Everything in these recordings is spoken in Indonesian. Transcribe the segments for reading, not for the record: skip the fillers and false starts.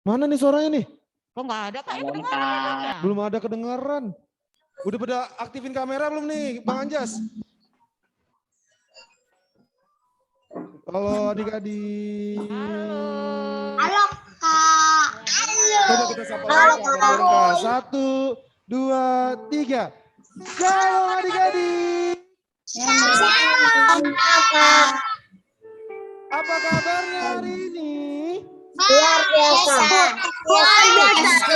Mana nih suaranya nih? Kok nggak ada Kak? Kedengaran. Belum ada kedengaran. Udah pada aktifin kamera belum nih Bang Anjas? Halo adik-adik. Halo Kak. Coba kita sapa lagi Kak. 1, 2, 3. Shalom adik-adik. Shalom Kakak. Apa kabarnya hari ini? Luar biasa. Luar biasa.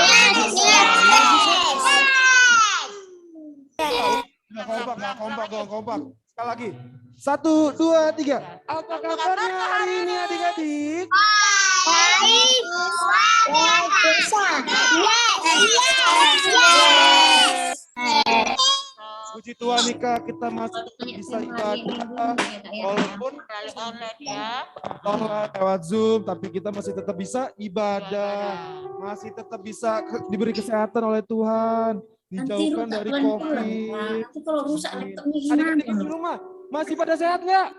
Kompak. Sekali lagi. 1, 2, 3. Apa kabarnya hari ini adik-adik? Baik. Luar biasa. Puji Tuhan nih Kak, kita masih bisa ibadah walaupun Online ya. online lewat Zoom, tapi kita masih tetap bisa ibadah, masih tetap bisa diberi kesehatan oleh Tuhan, dijauhkan dari COVID. Nanti kalau rusak laptopnya Adik-adik gimana? di rumah masih pada sehat nggak?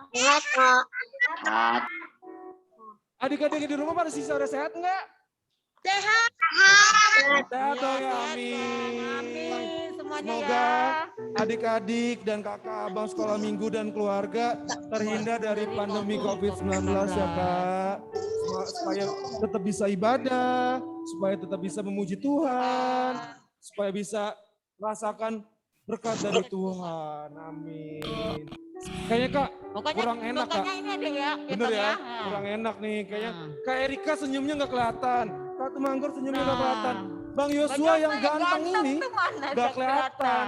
Sehat kok. Adik-adik di rumah pada sehat nggak? Sehat. Sehat dong ya, amin. Amin semuanya Semoga ya. adik-adik dan kakak abang sekolah minggu dan keluarga terhindar dari pandemi COVID-19 ya Kak. Supaya tetap bisa ibadah, supaya tetap bisa memuji Tuhan, supaya bisa merasakan berkat dari Tuhan. Amin. Kayaknya Kak kurang enak Kak. Ini ada ya. Bener ya, kurang enak nih. Kayaknya Kak Erika senyumnya nggak kelihatan. Kak Tumanggur senyumnya nggak kelihatan. Bang Yosua yang ganteng ini nggak kelihatan.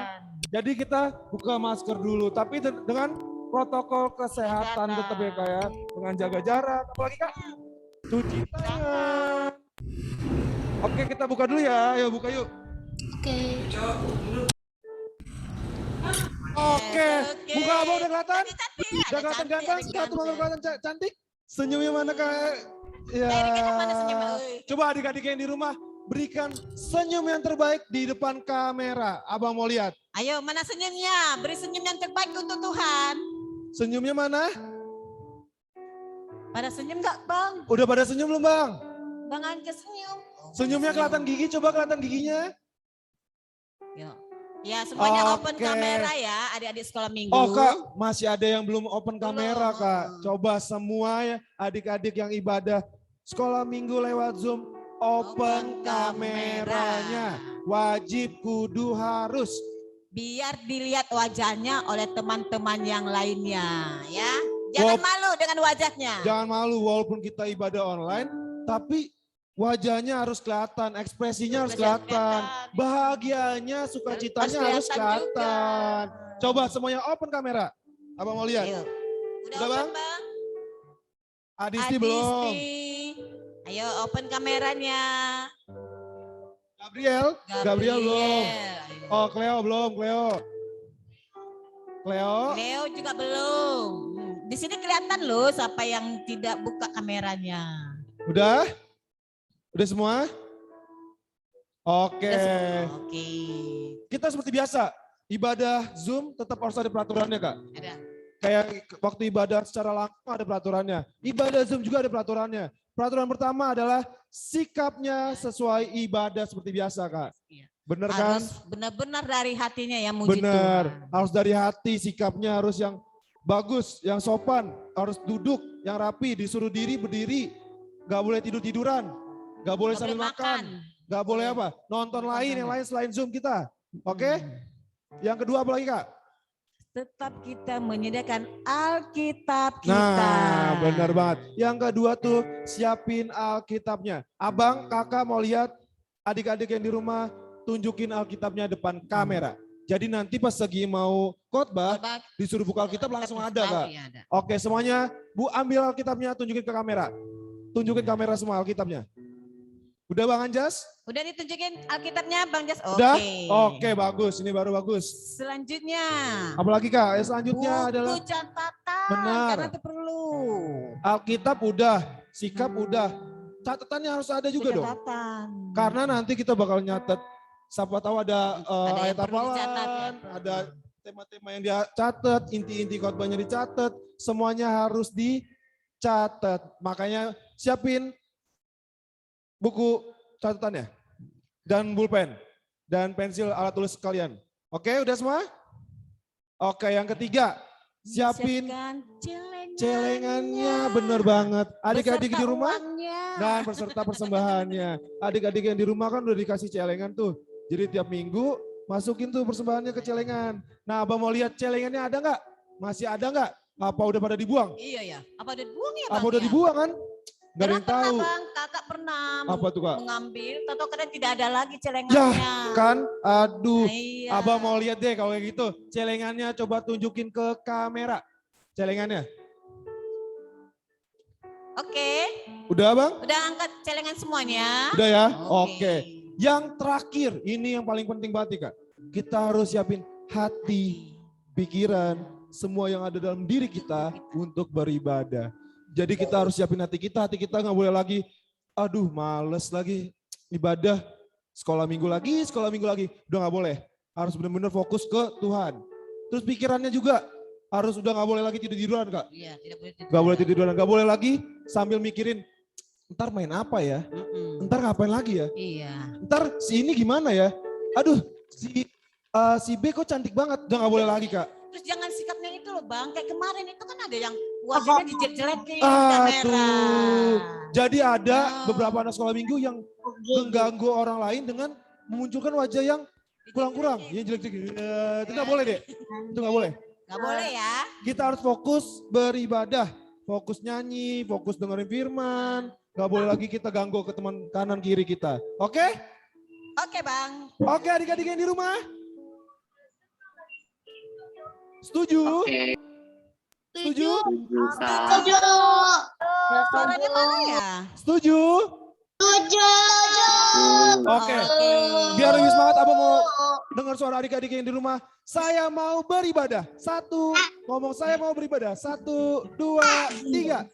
Jadi kita buka masker dulu, tapi dengan protokol kesehatan tetap ya Kak ya. Dengan jaga jarak, apalagi Kak? Cuci tangan. Oke, kita buka dulu ya. Ayo buka yuk. Oke. Oke, muka abang udah kelihatan? Udah kelihatan ganteng? Kak Tumanggur kelihatan cantik? Senyumnya mana Kak? Ya. Coba adik-adik yang di rumah berikan senyum yang terbaik di depan kamera. Abang mau lihat. Ayo, mana senyumnya? Beri senyum yang terbaik untuk Tuhan. Senyumnya mana? Pada senyum nggak, Bang? Udah pada senyum belum Bang? Bang Anjas senyum. Senyumnya kelihatan gigi, coba kelihatan giginya. Yuk. Ya, semuanya open Oke. kamera ya, adik-adik sekolah minggu. Oh Kak, masih ada yang belum open kamera Kak. Coba semua ya adik-adik yang ibadah sekolah minggu lewat Zoom, open kameranya. Wajib, kudu, harus. Biar dilihat wajahnya oleh teman-teman yang lainnya ya. Jangan malu dengan wajahnya. Jangan malu walaupun kita ibadah online, tapi wajahnya harus kelihatan, ekspresinya harus kelihatan, bahagianya, sukacitanya harus kelihatan. Coba semuanya open kamera. Abang mau lihat. Ayo. Udah Bang? Adisti belum. Ayo open kameranya. Gabriel belum. Oh Cleo belum, Cleo juga belum. Di sini kelihatan loh siapa yang tidak buka kameranya. Udah? Udah semua? Oke. Oke. Kita seperti biasa, ibadah Zoom tetap harus ada peraturannya Kak. Ada. Kayak waktu ibadah secara langsung ada peraturannya. Ibadah Zoom juga ada peraturannya. Peraturan pertama adalah sikapnya sesuai ibadah seperti biasa Kak. Iya. Bener kan? Harus benar-benar dari hatinya ya muji Bener. Tuhan. Harus dari hati, sikapnya harus yang bagus, yang sopan. Harus duduk, yang rapi, disuruh diri, berdiri. Gak boleh tidur-tiduran. Gak boleh sambil makan. Gak boleh apa? Nonton yang lain selain Zoom kita. Oke? Yang kedua apa lagi Kak? Tetap kita menyediakan Alkitab kita. Nah, benar banget. Yang kedua tuh siapin Alkitabnya. Abang, kakak mau lihat adik-adik yang di rumah tunjukin Alkitabnya depan kamera. Jadi nanti pas lagi mau khotbah disuruh buka Alkitab langsung ada Kak. Oke, semuanya Bu ambil Alkitabnya, tunjukin ke kamera. Tunjukin kamera semua Alkitabnya. Udah Bang Anjas? Udah ditunjukin Alkitabnya Bang Jas? Udah? Oke. Oke, bagus. Ini baru bagus. Selanjutnya. Apalagi Kak? Selanjutnya buku adalah catatan. Benar. Karena itu perlu. Alkitab udah, sikap udah. Catatannya harus ada juga dong. Karena nanti kita bakal nyatet. Siapa tahu ada ayat hafalan, ada tema-tema yang dia catat, inti-inti khotbahnya dicatat, semuanya harus dicatat. Makanya siapin buku catatannya dan pulpen dan pensil alat tulis kalian. Oke, udah semua? Oke, yang ketiga, siapin celengannya, bener banget. Adik-adik di rumah, dan peserta persembahannya. Adik-adik yang di rumah kan udah dikasih celengan tuh. Jadi tiap minggu masukin tuh persembahannya ke celengan. Nah, Abang mau lihat celengannya ada nggak? Masih ada nggak? Apa udah pada dibuang? Iya ya. Apa udah dibuang ya, Bang? Apa udah ya? dibuang kan? Gak ada yang Pernah, tahu. Bang, kakak pernah Apa tuh, Kak? mengambil, atau kadang tidak ada lagi celengannya. Ya kan, aduh. Nah, iya. Abang mau lihat deh kalau kayak gitu. Celengannya coba tunjukin ke kamera. Celengannya. Oke. Udah, Bang? Udah angkat celengan semuanya? Udah ya? Oke. Yang terakhir, ini yang paling penting banget nih, Kak. Kita harus siapin hati, pikiran, semua yang ada dalam diri kita untuk beribadah. Jadi kita harus siapin hati kita nggak boleh lagi, aduh males lagi ibadah, sekolah minggu lagi. Udah nggak boleh. Harus benar-benar fokus ke Tuhan. Terus pikirannya juga harus udah nggak boleh lagi tidur-tiduran, Kak. Iya, tidak boleh tidur. Nggak boleh tidur-tiduran, nggak boleh lagi sambil mikirin, ntar main apa ya? Ntar ngapain lagi ya? Iya. Ntar si ini gimana ya? Aduh, si B kok cantik banget. Udah gak boleh lagi, Kak. Terus jangan sikapnya itu loh, Bang. Kayak kemarin itu kan ada yang wajahnya dijelek-jelekin kamera. Jadi ada beberapa anak sekolah minggu yang mengganggu orang lain dengan memunculkan wajah yang kurang-kurang. Yang jelek-jelek. Itu gak boleh deh. Itu gak boleh. Gak boleh ya. Kita harus fokus beribadah. Fokus nyanyi, fokus dengerin firman. Gak boleh lagi kita ganggu ke teman kanan kiri kita. Oke? Oke, Bang. Oke, adik-adik yang di rumah. Setuju? Setuju? Setuju. Suaranya mana ya? Setuju? Setuju. Oke. Biar lebih semangat, Abang mau dengar suara adik-adik yang di rumah. Saya mau beribadah. Satu, ngomong saya mau beribadah. 1, 2, 3.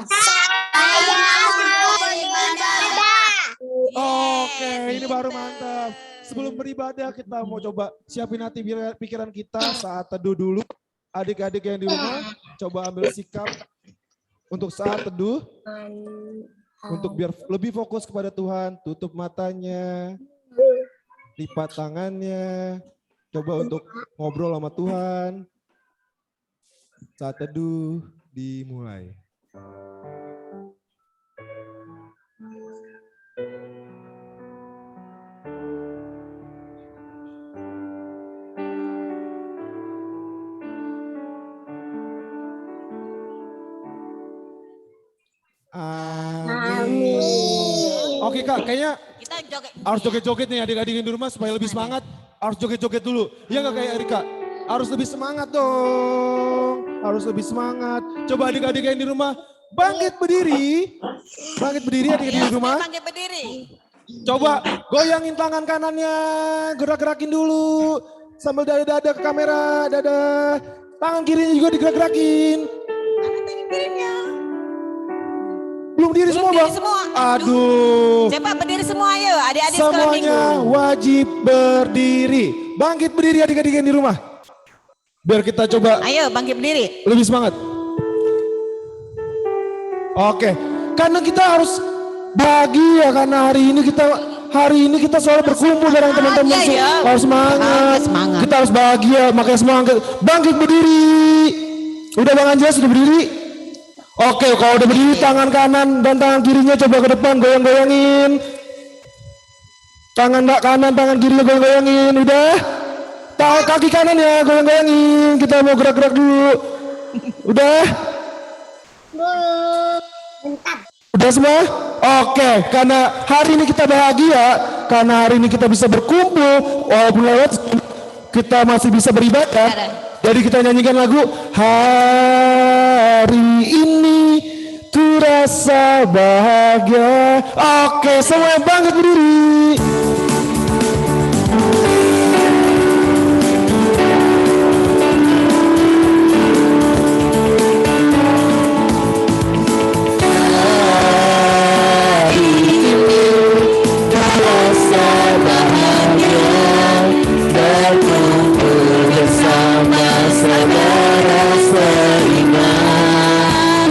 Saya mau beribadah. Oke, ini baru mantap. Sebelum beribadah kita mau coba siapin hati pikiran kita saat teduh dulu. Adik-adik yang di rumah coba ambil sikap untuk saat teduh. Untuk biar lebih fokus kepada Tuhan, tutup matanya, lipat tangannya, coba untuk ngobrol sama Tuhan. Saat teduh dimulai. Amin. Oke Kak, kayaknya Kita joget. harus joget-joget nih adik-adik yang di rumah supaya lebih semangat. Harus joget-joget dulu. Ya nggak kayak Erika? Harus lebih semangat dong. Harus lebih semangat. Coba adik-adik yang di rumah bangkit berdiri. Bangkit berdiri adik-adik di rumah. Bangkit berdiri. Coba goyangin tangan kanannya. Gerak-gerakin dulu. Sambil dada-dada ke kamera. Dadah. Tangan kirinya juga digerak-gerakin. Mana tangan kirinya? Belum diri semua diri Bang. semua. Aduh. Cepat berdiri semua ayo, adik-adik sekolah minggu. Semuanya wajib berdiri. Bangkit berdiri adik-adik yang di rumah. Biar kita coba Ayo bangkit berdiri. lebih semangat. Oke. Karena kita harus bahagia karena hari ini kita selalu berkumpul dengan teman-teman. Iya, ya. Harus semangat. Semangat. Kita harus bahagia, makanya semangat. Bangkit berdiri. Udah Bang Anjas sudah berdiri? Oke, kalau udah berdiri tangan kanan dan tangan kirinya coba ke depan goyang-goyangin. Tangan kanan, tangan kirinya goyang-goyangin. Udah? Kaki kanan ya goyang-goyangin. Kita mau gerak-gerak dulu. Udah? Bentar. Udah semua? Oke, karena hari ini kita bahagia, karena hari ini kita bisa berkumpul, walaupun lewat kita masih bisa beribadah. Jadi kita nyanyikan lagu hari ini terasa bahagia. Oke, semua bangkit berdiri.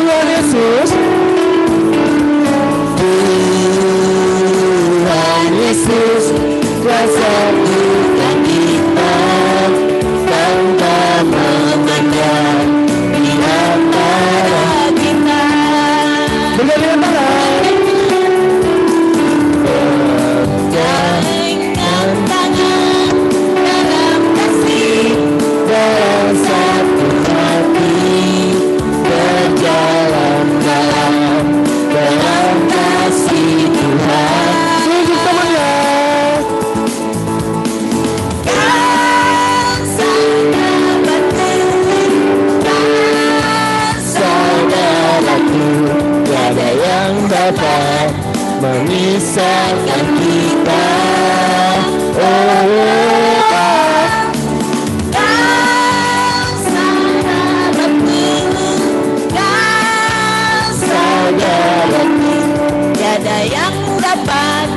Tuhan Yesus. memisahkan kita. Kau sahabatku, kau saudaraku, tiada yang dapat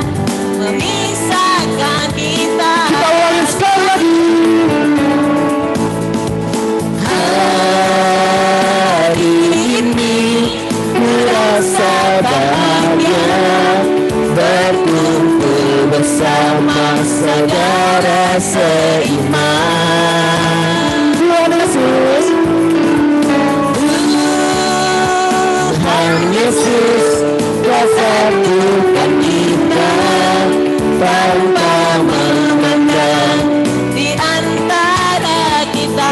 memisahkan kita. Kita ulangi sekali lagi. Hari ini ku rasa bahagia berkumpul bersama saudara seiman. Tuhan Yesus, Tuhan Yesus, Kau satukan kita tanpa memandang Di antara kita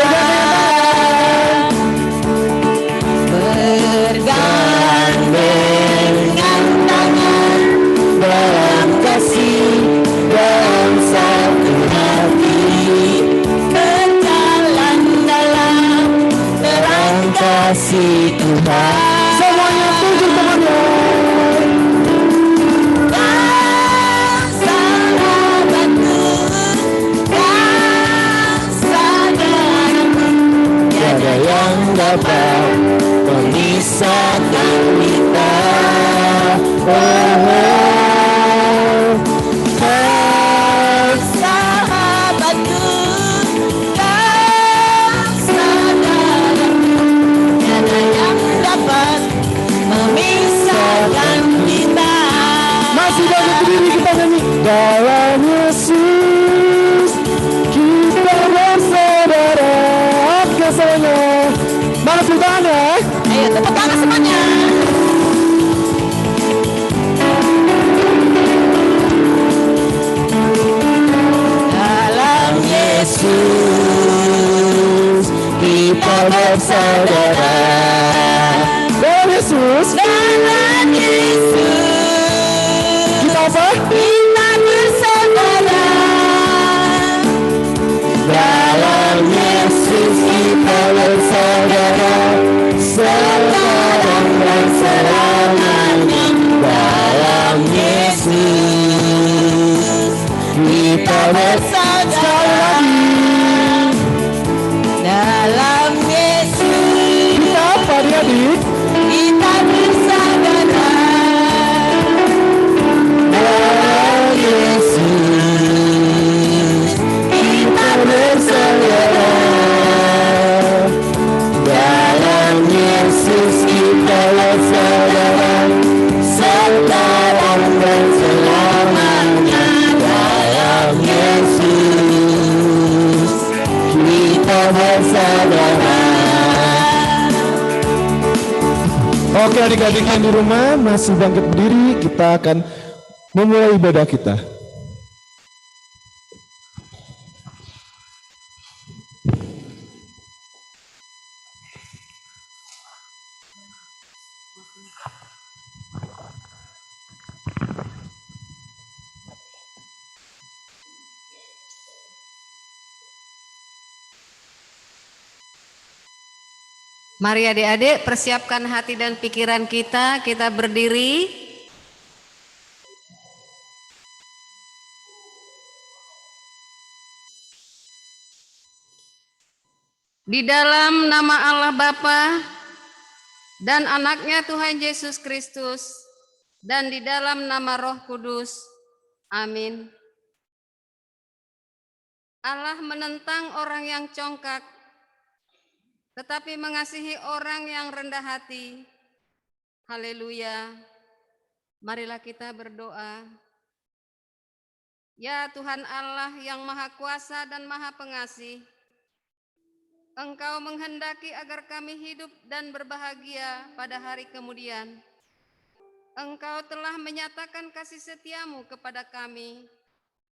bergandengan tangan dalam kasih, dalam satu hati, berjalan dalam dalam kasih Tuhan. Semuanya tujuh tangannya. Kau sahabatku, kau saudaraku, Tiada yang dapat memisahkan kita. kau sahabatku, kau saudaraku, tiada yang dapat memisahkan kita. Masih banyak berdiri kita nyanyi. Dalam Yesus kita bersaudara. Oke semuanya. Mana sultannya? Ayo tepuk tangan semuanya. Dalam Yesus kita bersaudara. Dalam Yesus Dalam Yesus kita apa? kita bersaudara. Dalam Yesus kita bersaudara sekarang dan selamanya. Dalam Yesus kita bersaudara. Dalam Yesus Kita apa adik-adik? kita bersaudara. Dalam Yesus kita bersaudara. Dalam Yesus kita bersaudara sekarang dan selamanya. Dalam Yesus kita bersaudara. Oke adik-adik yang di rumah masih bangkit berdiri, kita akan memulai ibadah kita. Mari adik-adik persiapkan hati dan pikiran kita berdiri. Di dalam nama Allah Bapa dan anaknya Tuhan Yesus Kristus dan di dalam nama Roh Kudus. Amin. Allah menentang orang yang congkak, tetapi mengasihi orang yang rendah hati. Haleluya. Marilah kita berdoa. Ya Tuhan Allah yang Maha Kuasa dan Maha Pengasih, Engkau menghendaki agar kami hidup dan berbahagia pada hari kemudian. Engkau telah menyatakan kasih setiamu kepada kami,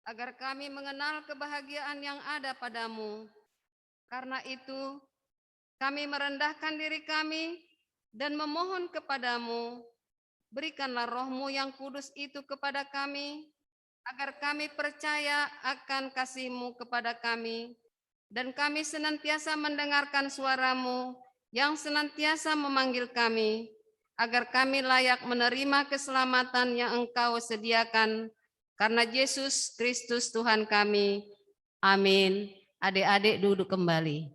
agar kami mengenal kebahagiaan yang ada padamu. Karena itu, kami merendahkan diri kami dan memohon kepadamu, berikanlah roh-Mu yang kudus itu kepada kami, agar kami percaya akan kasih-Mu kepada kami, dan kami senantiasa mendengarkan suara-Mu yang senantiasa memanggil kami, agar kami layak menerima keselamatan yang Engkau sediakan karena Yesus Kristus Tuhan kami. Amin. Adik-adik duduk kembali.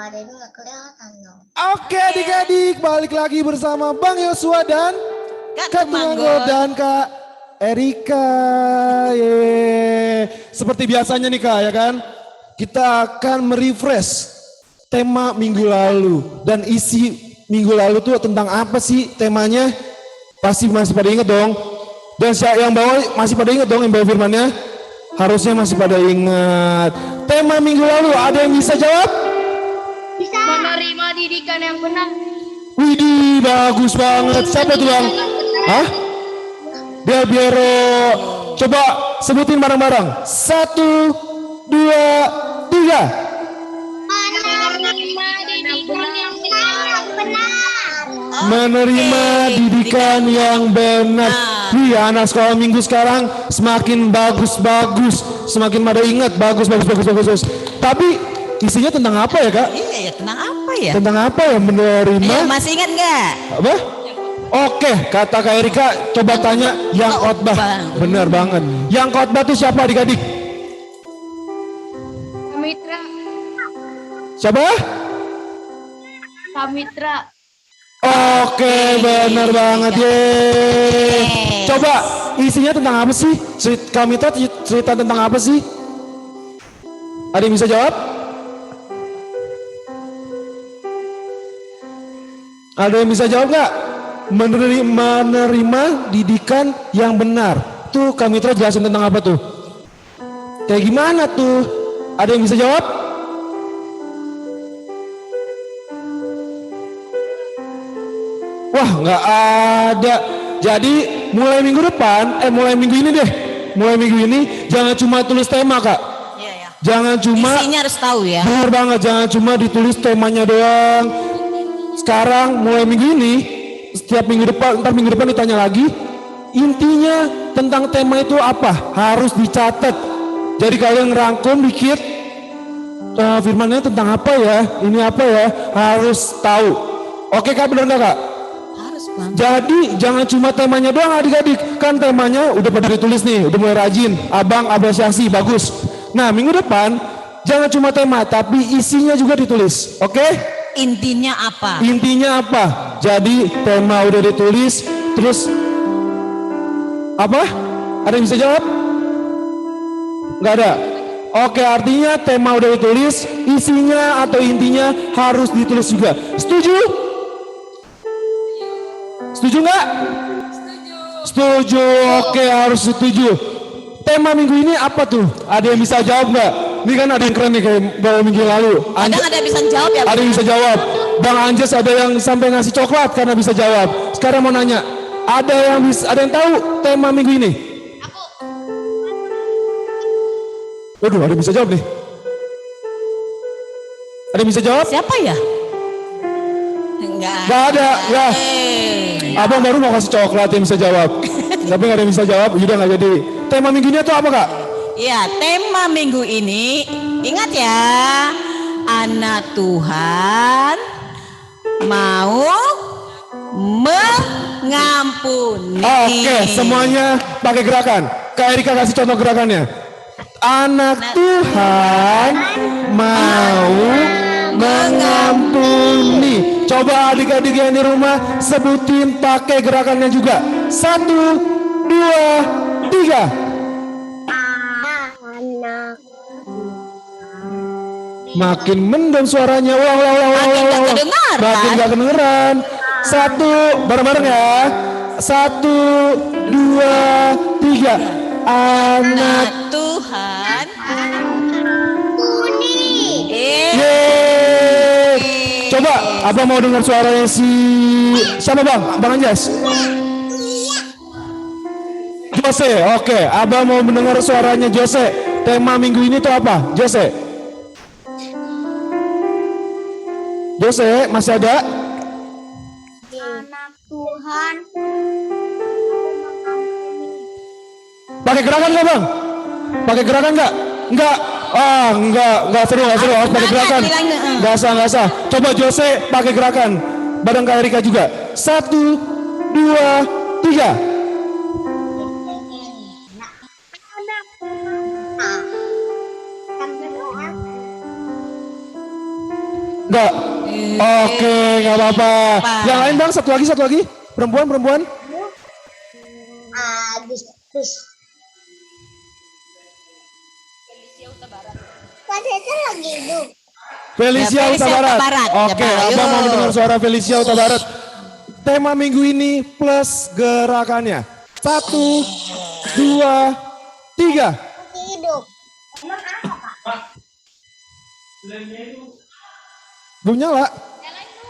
Adanya nggak kelihatan dong. Oke adik-adik, balik lagi bersama Bang Yosua dan Kak Tumanggo dan Kak Erika. Seperti biasanya nih Kak ya kan, kita akan merefresh tema minggu lalu. Dan isi minggu lalu tuh tentang apa sih temanya? Pasti masih pada inget dong. Dan yang bawa masih pada inget dong yang bawa firmannya? Harusnya masih pada ingat. Tema minggu lalu ada yang bisa jawab? Bisa. Menerima didikan yang benar. Widih, bagus banget. Siapa tuh Bang? Hah? Del Piero. Coba sebutin bareng-bareng. 1, 2, 3. Menerima didikan yang benar. Wih, anak sekolah minggu sekarang semakin bagus-bagus, semakin pada ingat, bagus. Tapi isinya tentang apa ya Kak? Iya ya, tentang apa ya? Tentang apa ya menerima? Iya, masih ingat nggak? Apa? Oke, kata Kak Erika, coba tanya yang khotbah. Benar banget. Yang khotbah tuh siapa adik-adik? Kamitra. Siapa? Kamitra. Oke, benar banget. Yeay. Coba isinya tentang apa sih? Kamitra cerita tentang apa sih? Ada yang bisa jawab? Ada yang bisa jawab nggak? Menerima didikan yang benar. Tuh Kamitra jelasin tentang apa tuh? Kayak gimana tuh? Ada yang bisa jawab? Wah, nggak ada. Jadi mulai minggu depan, mulai minggu ini deh. Mulai minggu ini jangan cuma tulis tema Kak. Iya ya. Jangan cuma. Isinya harus tahu ya. Benar banget, jangan cuma ditulis temanya doang. Sekarang mulai minggu ini, setiap minggu depan, ntar minggu depan ditanya lagi. Intinya tentang tema itu apa? Harus dicatat. Jadi kalian ngerangkum dikit. Firmannya tentang apa ya? Ini apa ya? Harus tahu. Oke Kak, benar nggak Kak? Harus Bang. Jadi jangan cuma temanya doang adik-adik. Kan temanya udah pada ditulis nih, udah mulai rajin. Abang apresiasi, bagus. Nah minggu depan jangan cuma tema, tapi isinya juga ditulis. Oke? Intinya apa? Intinya apa? Jadi tema udah ditulis, terus apa? Ada yang bisa jawab? Nggak ada? Oke, artinya tema udah ditulis, isinya atau intinya harus ditulis juga. Setuju? Setuju nggak? Setuju. Oke, harus setuju. Tema minggu ini apa tuh? Ada yang bisa jawab nggak? Ini kan ada yang keren nih kayak beberapa minggu lalu. Kadang ada yang bisa jawab ya. Ada yang bisa jawab. Bang Anjas ada yang sampai ngasih coklat karena bisa jawab. Sekarang mau nanya, ada yang tahu tema minggu ini? Waduh, ada yang bisa jawab nih. Ada yang bisa jawab? Siapa ya? Enggak. Gak ada, ya. Abang baru mau kasih coklat yang bisa jawab. Tapi gak ada yang bisa jawab, udah gak jadi. Tema minggu ini tuh apa Kak? Ya, tema minggu ini, ingat ya, anak Tuhan mau mengampuni. Oke, semuanya pakai gerakan. Kak Erika kasih contoh gerakannya. Anak Tuhan mau mengampuni. Coba adik-adik yang di rumah sebutin pakai gerakannya juga. 1, 2, 3. Anak. Makin mendem suaranya. Makin gak kedengeran. 1, bareng-bareng ya. 1, 2, 3. Anak Tuhan. Uni. Yeay. Coba, Abang mau dengar suaranya siapa Bang? Bang Anjas? Jose, oke. Abang mau mendengar suaranya Jose. tema minggu ini tuh apa? Jose? Jose, masih ada? Anak Tuhan. Pakai gerakan nggak bang? Pakai gerakan nggak? Nggak. Nggak seru, harus pakai gerakan. Nggak sah. Coba Jose pakai gerakan. Bareng Kak Erika juga. 1, 2, 3. Nggak. Oke, nggak apa-apa. Yang lain bang, satu lagi. Perempuan. Agustus. Padahal lagi hidup. Felicia Ya, Huta Felicia Barat. Huta Barat. Oke, Ya, Pak. abang mau Yuk. mendengar suara Felicia Huta Barat. Tema minggu ini plus gerakannya. 1, 2, 3. Hidup. Belum nyala.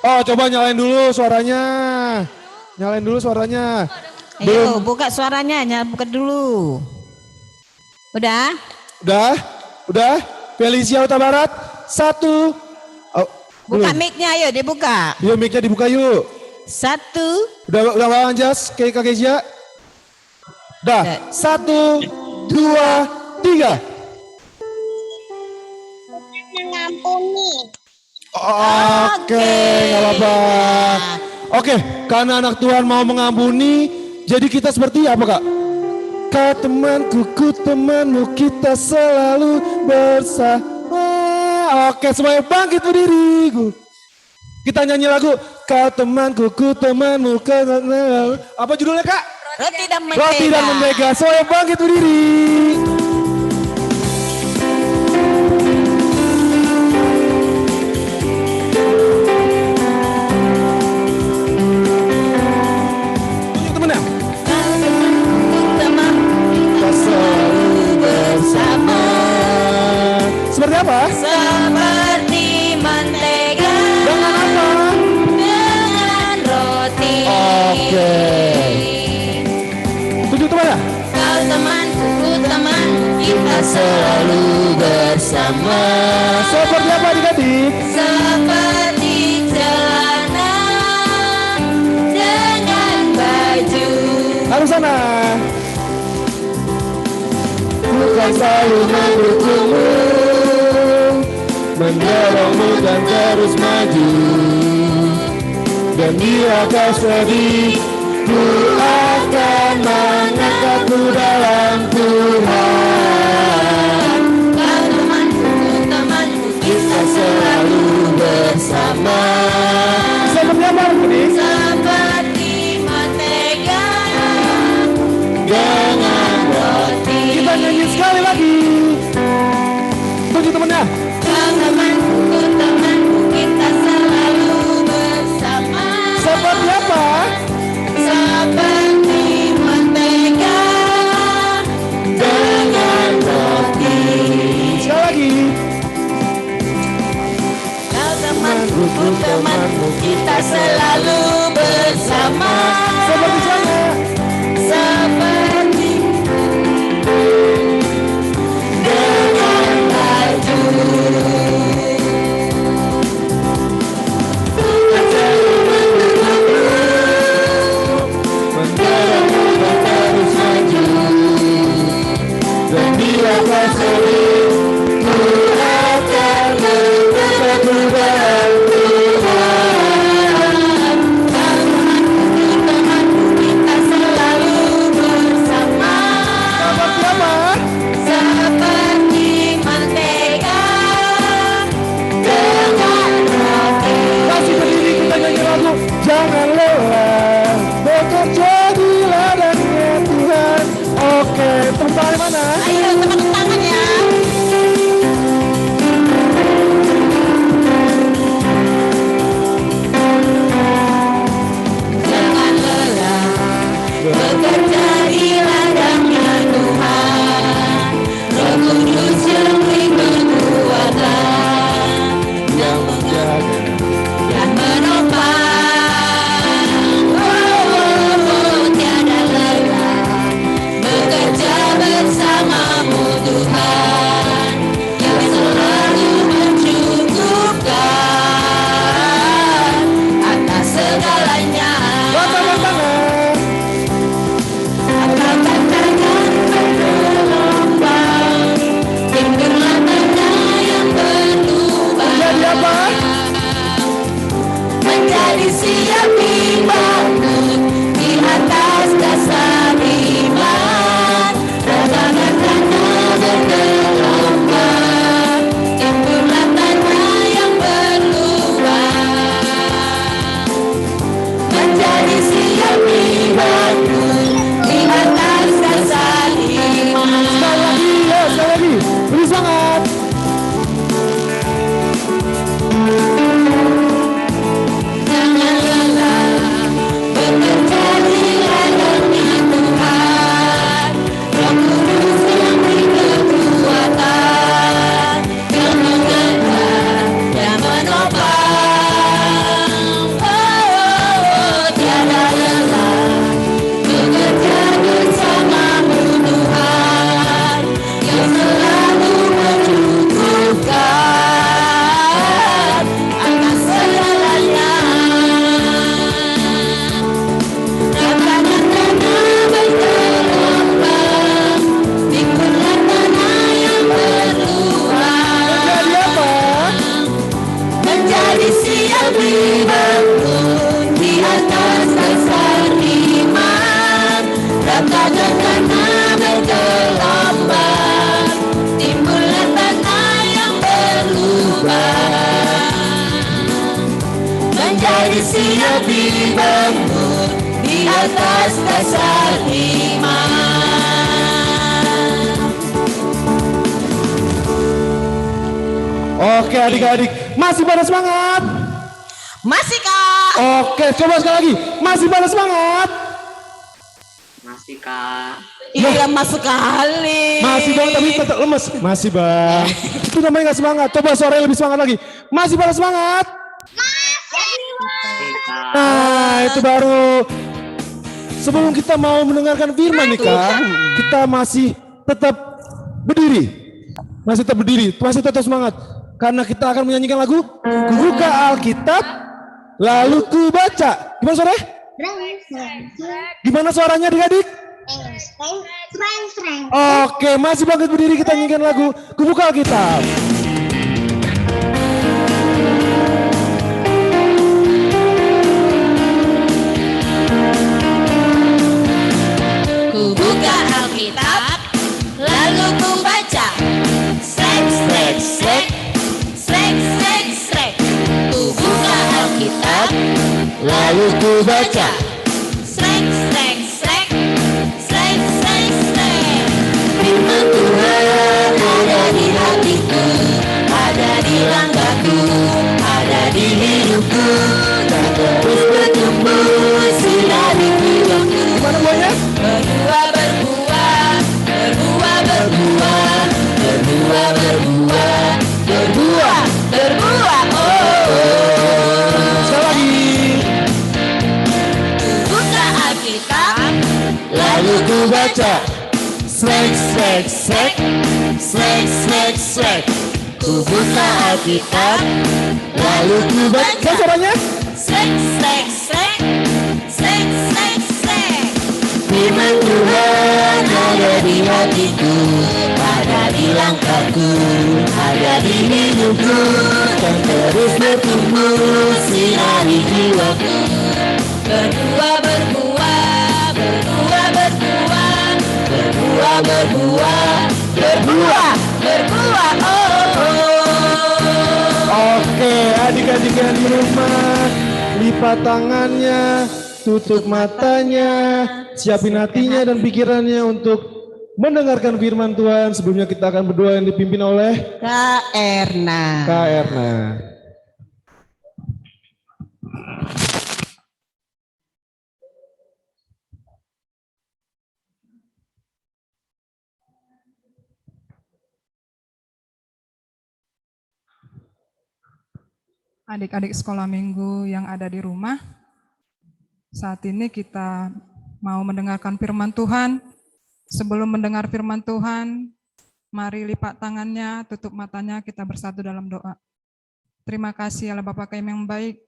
Oh, coba nyalain dulu suaranya. Ayo, buka suaranya, buka dulu. Udah? Udah. Felicia Huta Barat. 1. Oh, Buka belum. mic-nya, ayo dibuka. Yuk mic-nya dibuka yuk. 1, Udah bang Jas, kayak Kak Kezia. Udah. 1, 2, 3. Mengampuni. Oke, nggak apa-apa. Oke, karena anak Tuhan mau mengampuni, jadi kita seperti apa kak? Kau temanku, ku temanmu, kita selalu bersama. Oke, semuanya bangkit berdiri. Kita nyanyi lagu Kau temanku, ku temanmu, apa judulnya kak? Roti dan mentega. Roti dan mentega. Semuanya bangkit berdiri. Tunjuk temennya. Kita selalu bersama. Seperti apa? Seperti mentega Dengan apa? dengan roti. Oke. Tunjuk temennya. Kau temanku, ku teman, kita Selalu bersama. Seperti apa adik-adik? seperti celana dengan baju. Harus sana. Bukan selalu mendukungmu, mendorongmu dan terus maju. Dan bila kau sedih, ku akan mengangkatmu dalam Tuhan. Kau temanku, ku temanku, kita Selalu bersama. Seperti apa ini? seperti mentega Dengan roti. kita nyanyi sekali lagi. Tunjuk temennya. Kau temanku, ku temanku, kita selalu bersama. Seperti apa? Seperti mentega dengan roti. Sekali lagi. Kau temanku, ku temanku, kita selalu bersama. Seperti sana. Seperti dengan baju. Mendorongmu dan terus maju. Dan bila kau sedih, ku akan mengangkatmu dalam Tuhan. Temanku, kita selalu bersama. Seperti apa? Seperti mentega dengan roti. Masih berdiri kita nyanyi lagu Jangan lelah bekerja di ladangnya Tuhan. Oke, tepuk tangan mana? Ayo tepuk tangan ya. Jangan lelah bekerja di ladangnya Tuhan. Roh Kudus yang beri kekuatan, Yang menjaga dan menopang. Oh, tiada lelah bekerja bersamamu. atas dasar iman. Oke adik-adik, masih pada semangat? Masih Kak? Oke, coba sekali lagi. Masih pada semangat? Masih Kak. Iya masuk kali. Masih bang, tapi tetap lemes. Masih bang. Itu namanya gak semangat. Coba suaranya lebih semangat lagi. Masih pada semangat? Masih Kak. Nah, itu baru. Sebelum kita mau mendengarkan firman nih Kak, kita masih tetap berdiri. Masih tetap berdiri, masih tetap semangat. Karena kita akan menyanyikan lagu Ku buka Alkitab, lalu ku baca. Gimana suaranya? Gimana suaranya adik-adik? Oke, masih bangkit berdiri kita nyanyikan lagu Ku buka Alkitab. Ku buka Alkitab, lalu ku baca. Srek, srek, srek, srek, srek, srek. Ku buka Alkitab, Lalu ku baca. srek, srek, srek, srek, srek, srek. Firman Tuhan ada di hatiku, ada di langkahku, ada di hidupku, dan terus bertumbuh sinari jiwaku. Gimana buahnya? Berbuah, berbuah, berbuah, berbuah, berbuah, berbuah, berbuah, berbuah, Sekali lagi. Buka Alkitab, Lalu ku baca. Srek, srek, srek, srek, srek, srek. Ku buka Alkitab, lalu ku baca. Kan suaranya? srek, srek, srek, srek, srek, srek. Firman Tuhan Ada di hatiku, ada di langkahku, ada di hidupku, dan terus bertumbuh sinari jiwaku. Berbuah, berbuah, berbuah, berbuah, berbuah, berbuah, berbuah, berbuah, Oke, adik-adik yang di rumah, lipat tangannya, tutup matanya, siapin hatinya dan pikirannya untuk mendengarkan firman Tuhan. Sebelumnya kita akan berdoa yang dipimpin oleh Kak Erna. Kak Erna. Adik-adik sekolah minggu yang ada di rumah, saat ini kita mau mendengarkan firman Tuhan. Sebelum mendengar firman Tuhan, mari lipat tangannya, tutup matanya, kita bersatu dalam doa. Terima kasih Allah Bapa kami yang baik,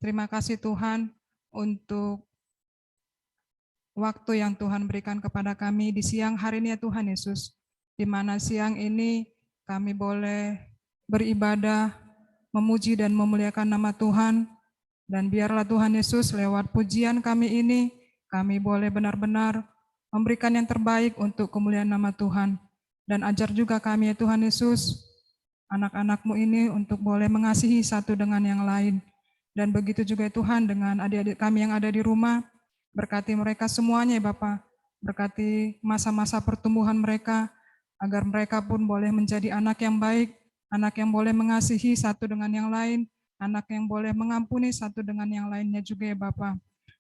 terima kasih Tuhan untuk waktu yang Tuhan berikan kepada kami di siang hari ini ya Tuhan Yesus, di mana siang ini kami boleh beribadah, memuji dan memuliakan nama Tuhan, dan biarlah Tuhan Yesus lewat pujian kami ini, kami boleh benar-benar memberikan yang terbaik untuk kemuliaan nama Tuhan. Dan ajar juga kami ya Tuhan Yesus, anak-anak-Mu ini untuk boleh mengasihi satu dengan yang lain. Dan begitu juga ya Tuhan dengan adik-adik kami yang ada di rumah, berkati mereka semuanya ya Bapa, berkati masa-masa pertumbuhan mereka, agar mereka pun boleh menjadi anak yang baik, anak yang boleh mengasihi satu dengan yang lain, anak yang boleh mengampuni satu dengan yang lainnya juga ya Bapa.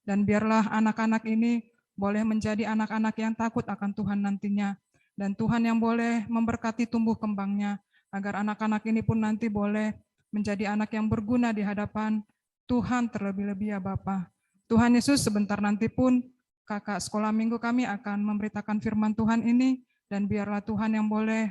Dan biarlah anak-anak ini boleh menjadi anak-anak yang takut akan Tuhan nantinya. Dan Tuhan yang boleh memberkati tumbuh kembangnya, agar anak-anak ini pun nanti boleh menjadi anak yang berguna di hadapan Tuhan terlebih-lebih ya Bapa. Tuhan Yesus, sebentar nanti pun kakak sekolah minggu kami akan memberitakan firman Tuhan ini, dan biarlah Tuhan yang boleh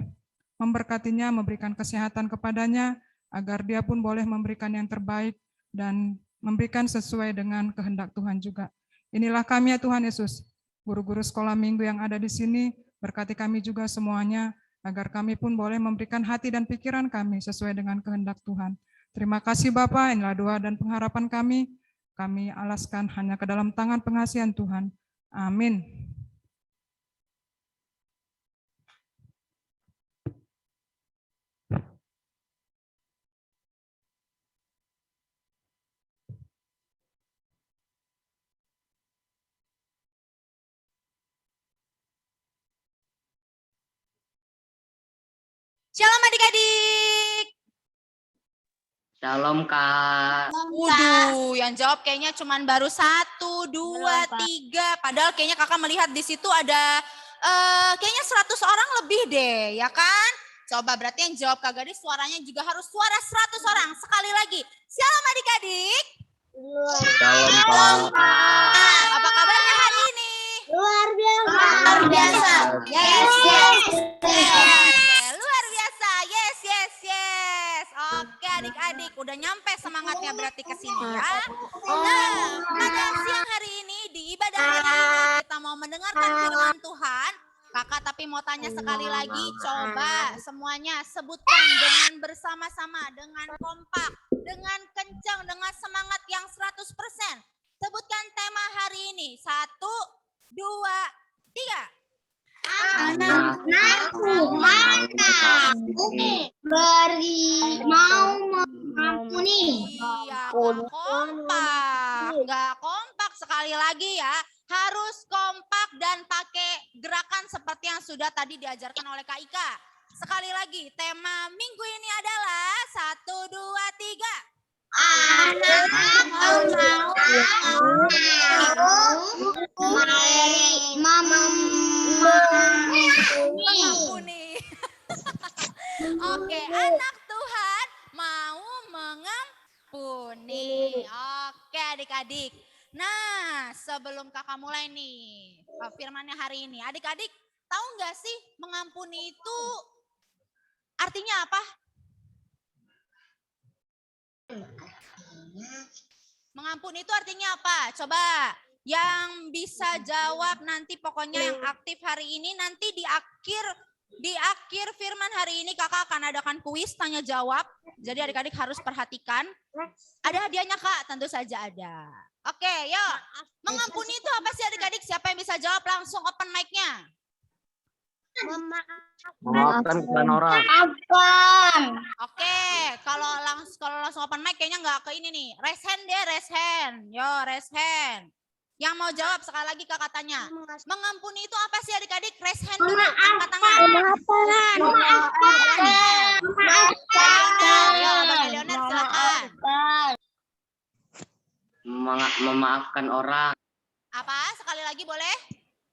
memberkatinya, memberikan kesehatan kepadanya, agar dia pun boleh memberikan yang terbaik dan memberikan sesuai dengan kehendak Tuhan juga. Inilah kami ya Tuhan Yesus, guru-guru sekolah minggu yang ada di sini, berkati kami juga semuanya, agar kami pun boleh memberikan hati dan pikiran kami sesuai dengan kehendak Tuhan. Terima kasih Bapa, inilah doa dan pengharapan kami alaskan hanya ke dalam tangan pengasihan Tuhan. Amin. Shalom adik-adik. Shalom Kak. Waduh, yang jawab kayaknya cuman baru 1, 2, 3. Padahal kayaknya kakak melihat di situ ada kayaknya 100 orang lebih deh, ya kan? Coba berarti yang jawab Kak Gadis suaranya juga harus suara 100 orang. Sekali lagi. Shalom adik-adik. Shalom Kak. Apa kabarnya hari ini? Luar biasa. Luar biasa. Yes, yes. Luar biasa. Yes, yes, yes. Oke adik-adik, udah nyampe semangatnya berarti ke sini ya. Nah, pada siang hari ini di ibadah hari ini kita mau mendengarkan firman Tuhan. Kakak tapi mau tanya sekali lagi, coba semuanya sebutkan dengan bersama-sama, dengan kompak, dengan kencang, dengan semangat yang 100%. Sebutkan tema hari ini. 1, 2, 3. Anak-anakku mana beri mau mengampuni. Iya, nggak kompak sekali lagi ya. Harus kompak dan pakai gerakan seperti yang sudah tadi diajarkan oleh Kak Ika. Sekali lagi, tema minggu ini adalah 1, 2, 3. Mengampuni. Oke, anak Tuhan mau mengampuni. Oke adik-adik. Nah, sebelum kakak mulai nih firmannya hari ini. Adik-adik tahu nggak sih mengampuni itu artinya apa? Mengampuni itu artinya apa? Coba yang bisa jawab nanti pokoknya yang aktif hari ini nanti di akhir firman hari ini kakak akan adakan kuis tanya jawab. Jadi adik-adik harus perhatikan. Ada hadiahnya Kak, tentu saja ada. Oke, yuk. Mengampuni itu apa sih adik-adik? Siapa yang bisa jawab langsung open mic-nya? Memaafkan kesalahan orang. Oke, kalau langsung open mic kayaknya nggak ke ini nih. Raise hand deh, raise hand. Yo, raise hand. Yang mau jawab sekali lagi kakak tanya. Mengampuni itu apa sih adik-adik? Raise hand dulu, angkat tangan. Yo, Bang Leonard silakan. Memaafkan orang. Apa? Sekali lagi boleh?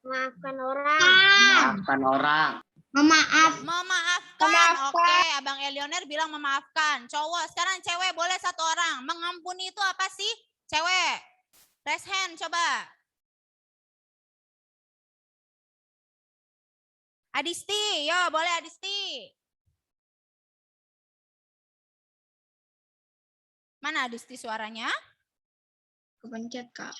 Memaafkan orang. Memaafkan orang. Memaafkan. Oke, Abang Elioner bilang memaafkan. Cowok, sekarang cewek boleh 1 orang. Mengampuni itu apa sih? Cewek. Raise hand coba. Adisti, yo boleh Adisti. Mana Adisti suaranya? Kepencet Kak.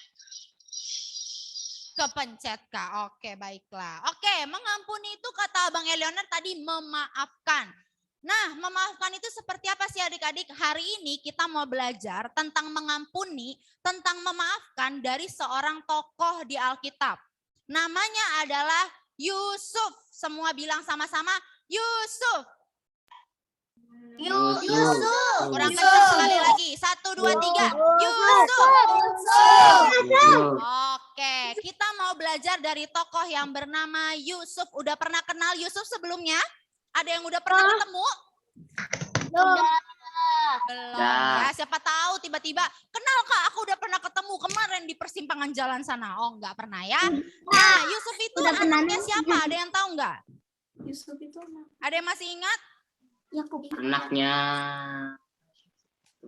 Kepencet Kak. Oke, baiklah. Oke, mengampuni itu kata Bang Elioner tadi memaafkan. Nah, memaafkan itu seperti apa sih adik-adik? Hari ini kita mau belajar tentang mengampuni, tentang memaafkan dari seorang tokoh di Alkitab. Namanya adalah Yusuf. Semua bilang sama-sama, Yusuf. Yusuf. Kurang kencang sekali lagi. 1, 2, 3. Yusuf. Oke, kita mau belajar dari tokoh yang bernama Yusuf. Udah pernah kenal Yusuf sebelumnya? Ada yang udah pernah ketemu? Belum. Ya, siapa tahu tiba-tiba kenal Kak, aku udah pernah ketemu kemarin di persimpangan jalan sana. Oh, enggak pernah ya. Nah, Yusuf itu anaknya siapa? Ada yang tahu enggak? Yusuf itu anak. Ada yang masih ingat? Yakub. Anaknya.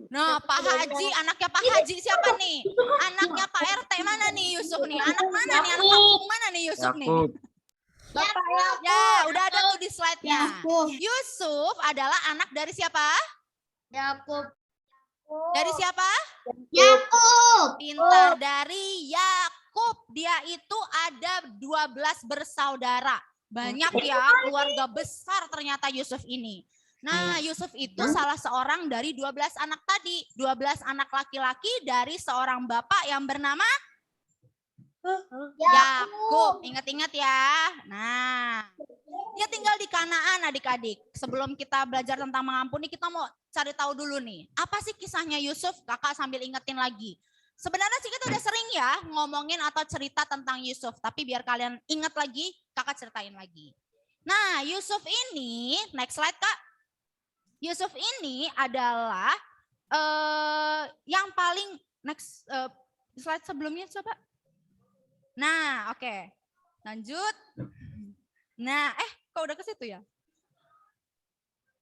Nah, Pak Haji, anaknya Pak Haji siapa nih? Anaknya Pak RT mana nih Yusuf nih? Anak mana nih? Anak kampung mana nih Yusuf nih? Yakub. Ya, udah ada tuh di slide-nya. Yusuf adalah anak dari siapa? Yakub. Dari siapa? Yakub. Pintar, dari Yakub. Dia itu ada 12 bersaudara. Banyak ya, keluarga besar ternyata Yusuf ini. Nah, Yusuf itu salah seorang dari 12 anak tadi. 12 anak laki-laki dari seorang bapak yang bernama Yakub. Ingat-ingat ya. Nah, dia tinggal di Kanaan adik-adik. Sebelum kita belajar tentang mengampuni, kita mau cari tahu dulu nih. Apa sih kisahnya Yusuf? Kakak sambil ingetin lagi. Sebenarnya sih kita udah sering ya ngomongin atau cerita tentang Yusuf. Tapi biar kalian ingat lagi, kakak ceritain lagi. Nah, Yusuf ini, next slide Kak. Yusuf ini adalah yang paling next slide sebelumnya coba. Nah, oke. Lanjut. Nah, kok udah ke situ ya?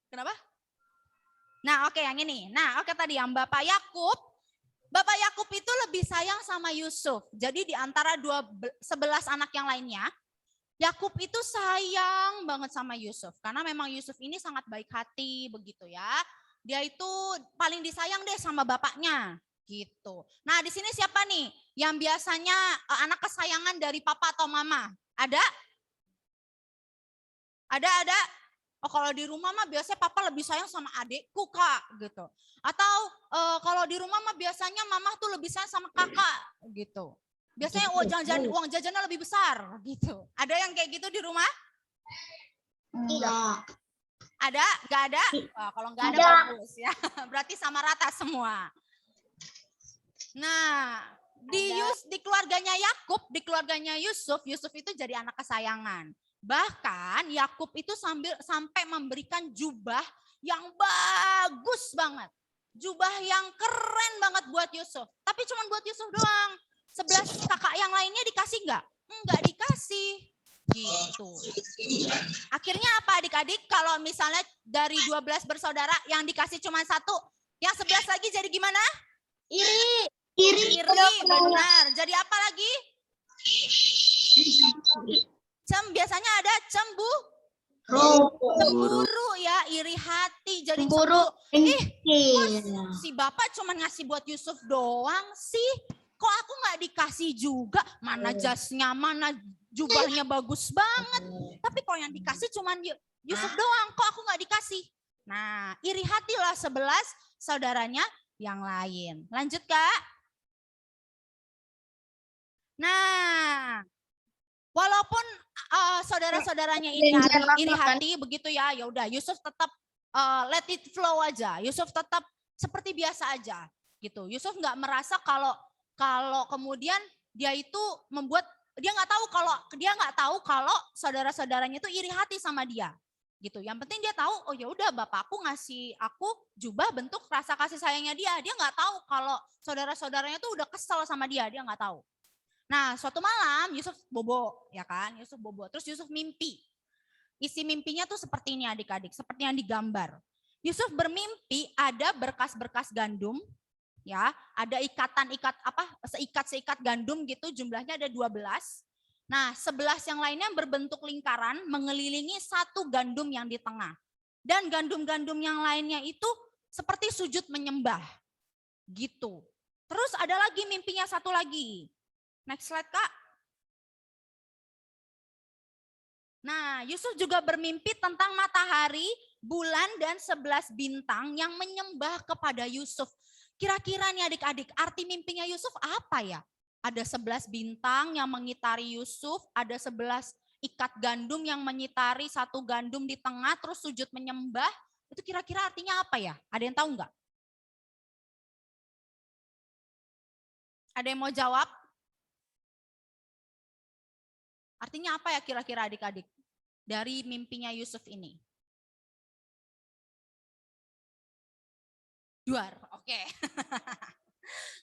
Kenapa? Nah, oke yang ini. Nah, oke tadi yang Bapak Yakub itu lebih sayang sama Yusuf. Jadi di antara 11 anak yang lainnya, Yakub itu sayang banget sama Yusuf. Karena memang Yusuf ini sangat baik hati begitu ya. Dia itu paling disayang deh sama bapaknya gitu. Nah, di sini siapa nih yang biasanya anak kesayangan dari papa atau mama? Ada? Ada? Oh, kalau di rumah mah biasanya papa lebih sayang sama adekku kak gitu. Atau kalau di rumah mah biasanya mama tuh lebih sayang sama kakak gitu. Biasanya uang jajannya lebih besar gitu. Ada yang kayak gitu di rumah? Enggak. Ada? Gak ada? Wah, kalau nggak ada bagus ya. Berarti sama rata semua. Nah, di keluarganya Yakub, di keluarganya Yusuf itu jadi anak kesayangan. Bahkan Yakub itu sampai memberikan jubah yang bagus banget. Jubah yang keren banget buat Yusuf. Tapi cuma buat Yusuf doang. 11 kakak yang lainnya dikasih nggak? Enggak dikasih. Gitu. Akhirnya apa adik-adik? Kalau misalnya dari 12 bersaudara yang dikasih cuma 1, yang 11 lagi jadi gimana? Iri, benar. Jadi apa lagi? Biasanya ada cemburu ya, iri hati. Jadi cemburu. Si bapak cuma ngasih buat Yusuf doang sih. Kok aku nggak dikasih juga? Mana jasnya, mana jubahnya bagus banget. Tapi kok yang dikasih cuma Yusuf doang, kok aku nggak dikasih? Nah, iri hatilah 11 saudaranya yang lain. Lanjut Kak. Nah, walaupun saudara-saudaranya ini ada iri hati begitu ya, ya udah Yusuf tetap let it flow aja. Yusuf tetap seperti biasa aja gitu. Yusuf nggak merasa kalau kemudian dia itu dia nggak tahu kalau saudara-saudaranya itu iri hati sama dia gitu. Yang penting dia tahu, oh ya udah bapakku ngasih aku jubah bentuk rasa kasih sayangnya dia. Dia nggak tahu kalau saudara-saudaranya tuh udah kesel sama dia nggak tahu. Nah, suatu malam Yusuf bobo, ya kan? Yusuf bobo. Terus Yusuf mimpi. Isi mimpinya tuh seperti ini adik-adik, seperti yang digambar. Yusuf bermimpi ada berkas-berkas gandum, ya, ada seikat gandum gitu, jumlahnya ada 12. Nah, 11 yang lainnya berbentuk lingkaran mengelilingi satu gandum yang di tengah. Dan gandum-gandum yang lainnya itu seperti sujud menyembah. Gitu. Terus ada lagi mimpinya satu lagi. Next slide, Kak. Nah, Yusuf juga bermimpi tentang matahari, bulan, dan 11 bintang yang menyembah kepada Yusuf. Kira-kira nih adik-adik, arti mimpinya Yusuf apa ya? Ada 11 bintang yang mengitari Yusuf, ada 11 ikat gandum yang menyitari satu gandum di tengah, terus sujud menyembah. Itu kira-kira artinya apa ya? Ada yang tahu nggak? Ada yang mau jawab? Artinya apa ya kira-kira adik-adik dari mimpinya Yusuf ini? Duar, oke.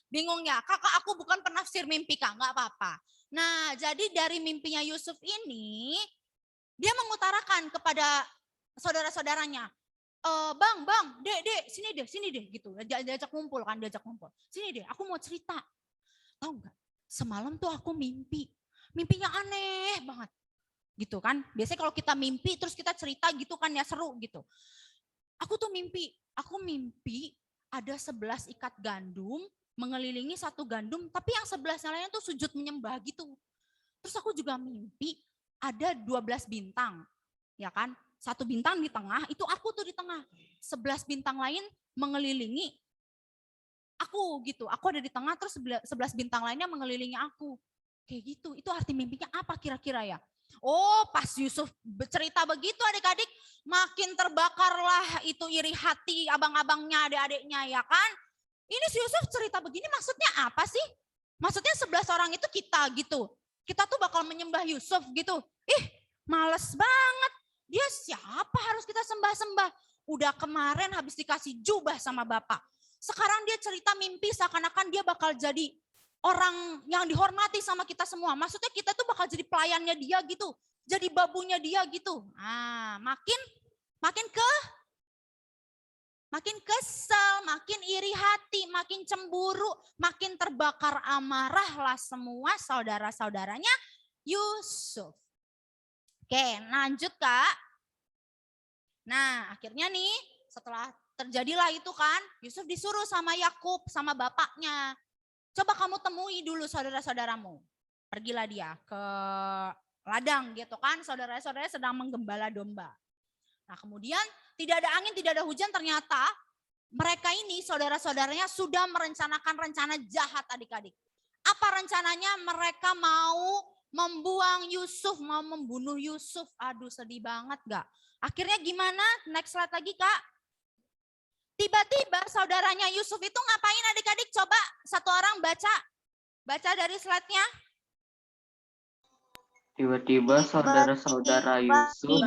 Bingung ya, kakak aku bukan penafsir mimpi kak, nggak apa-apa. Nah, jadi dari mimpinya Yusuf ini, dia mengutarakan kepada saudara-saudaranya, bang, dek, sini deh, gitu. Diajak ngumpul. Sini deh, aku mau cerita. Tahu nggak? Semalam tuh aku mimpinya aneh banget, gitu kan? Biasanya kalau kita mimpi, terus kita cerita gitu kan ya seru gitu. Aku mimpi ada 11 ikat gandum mengelilingi satu gandum, tapi yang 11 yang lainnya tuh sujud menyembah gitu. Terus aku juga mimpi ada 12 bintang, ya kan? Satu bintang di tengah, itu aku tuh di tengah. 11 bintang lain mengelilingi aku gitu. Aku ada di tengah, terus 11 bintang lainnya mengelilingi aku. Kayak gitu, itu arti mimpinya apa kira-kira ya? Oh, pas Yusuf bercerita begitu adik-adik, makin terbakarlah itu iri hati abang-abangnya, adik-adiknya ya kan. Ini si Yusuf cerita begini maksudnya apa sih? Maksudnya 11 orang itu kita gitu. Kita tuh bakal menyembah Yusuf gitu. Males banget. Dia siapa harus kita sembah-sembah? Udah kemarin habis dikasih jubah sama bapak. Sekarang dia cerita mimpi seakan-akan dia bakal jadi orang yang dihormati sama kita semua. Maksudnya kita tuh bakal jadi pelayannya dia gitu. Jadi babunya dia gitu. Nah, makin kesel, makin iri hati, makin cemburu, makin terbakar amarahlah semua saudara-saudaranya Yusuf. Oke, lanjut Kak. Nah, akhirnya nih setelah terjadilah itu kan, Yusuf disuruh sama Yakub, sama bapaknya. Coba kamu temui dulu saudara-saudaramu. Pergilah dia ke ladang gitu kan, saudara-saudara sedang menggembala domba. Nah kemudian tidak ada angin, tidak ada hujan, ternyata mereka ini saudara-saudaranya sudah merencanakan rencana jahat adik-adik. Apa rencananya? Mereka mau membuang Yusuf, mau membunuh Yusuf. Aduh sedih banget gak? Akhirnya gimana? Next slide lagi Kak. Tiba-tiba saudaranya Yusuf itu ngapain adik-adik? Coba satu orang baca. Baca dari slide-nya. Tiba-tiba saudara-saudara Yusuf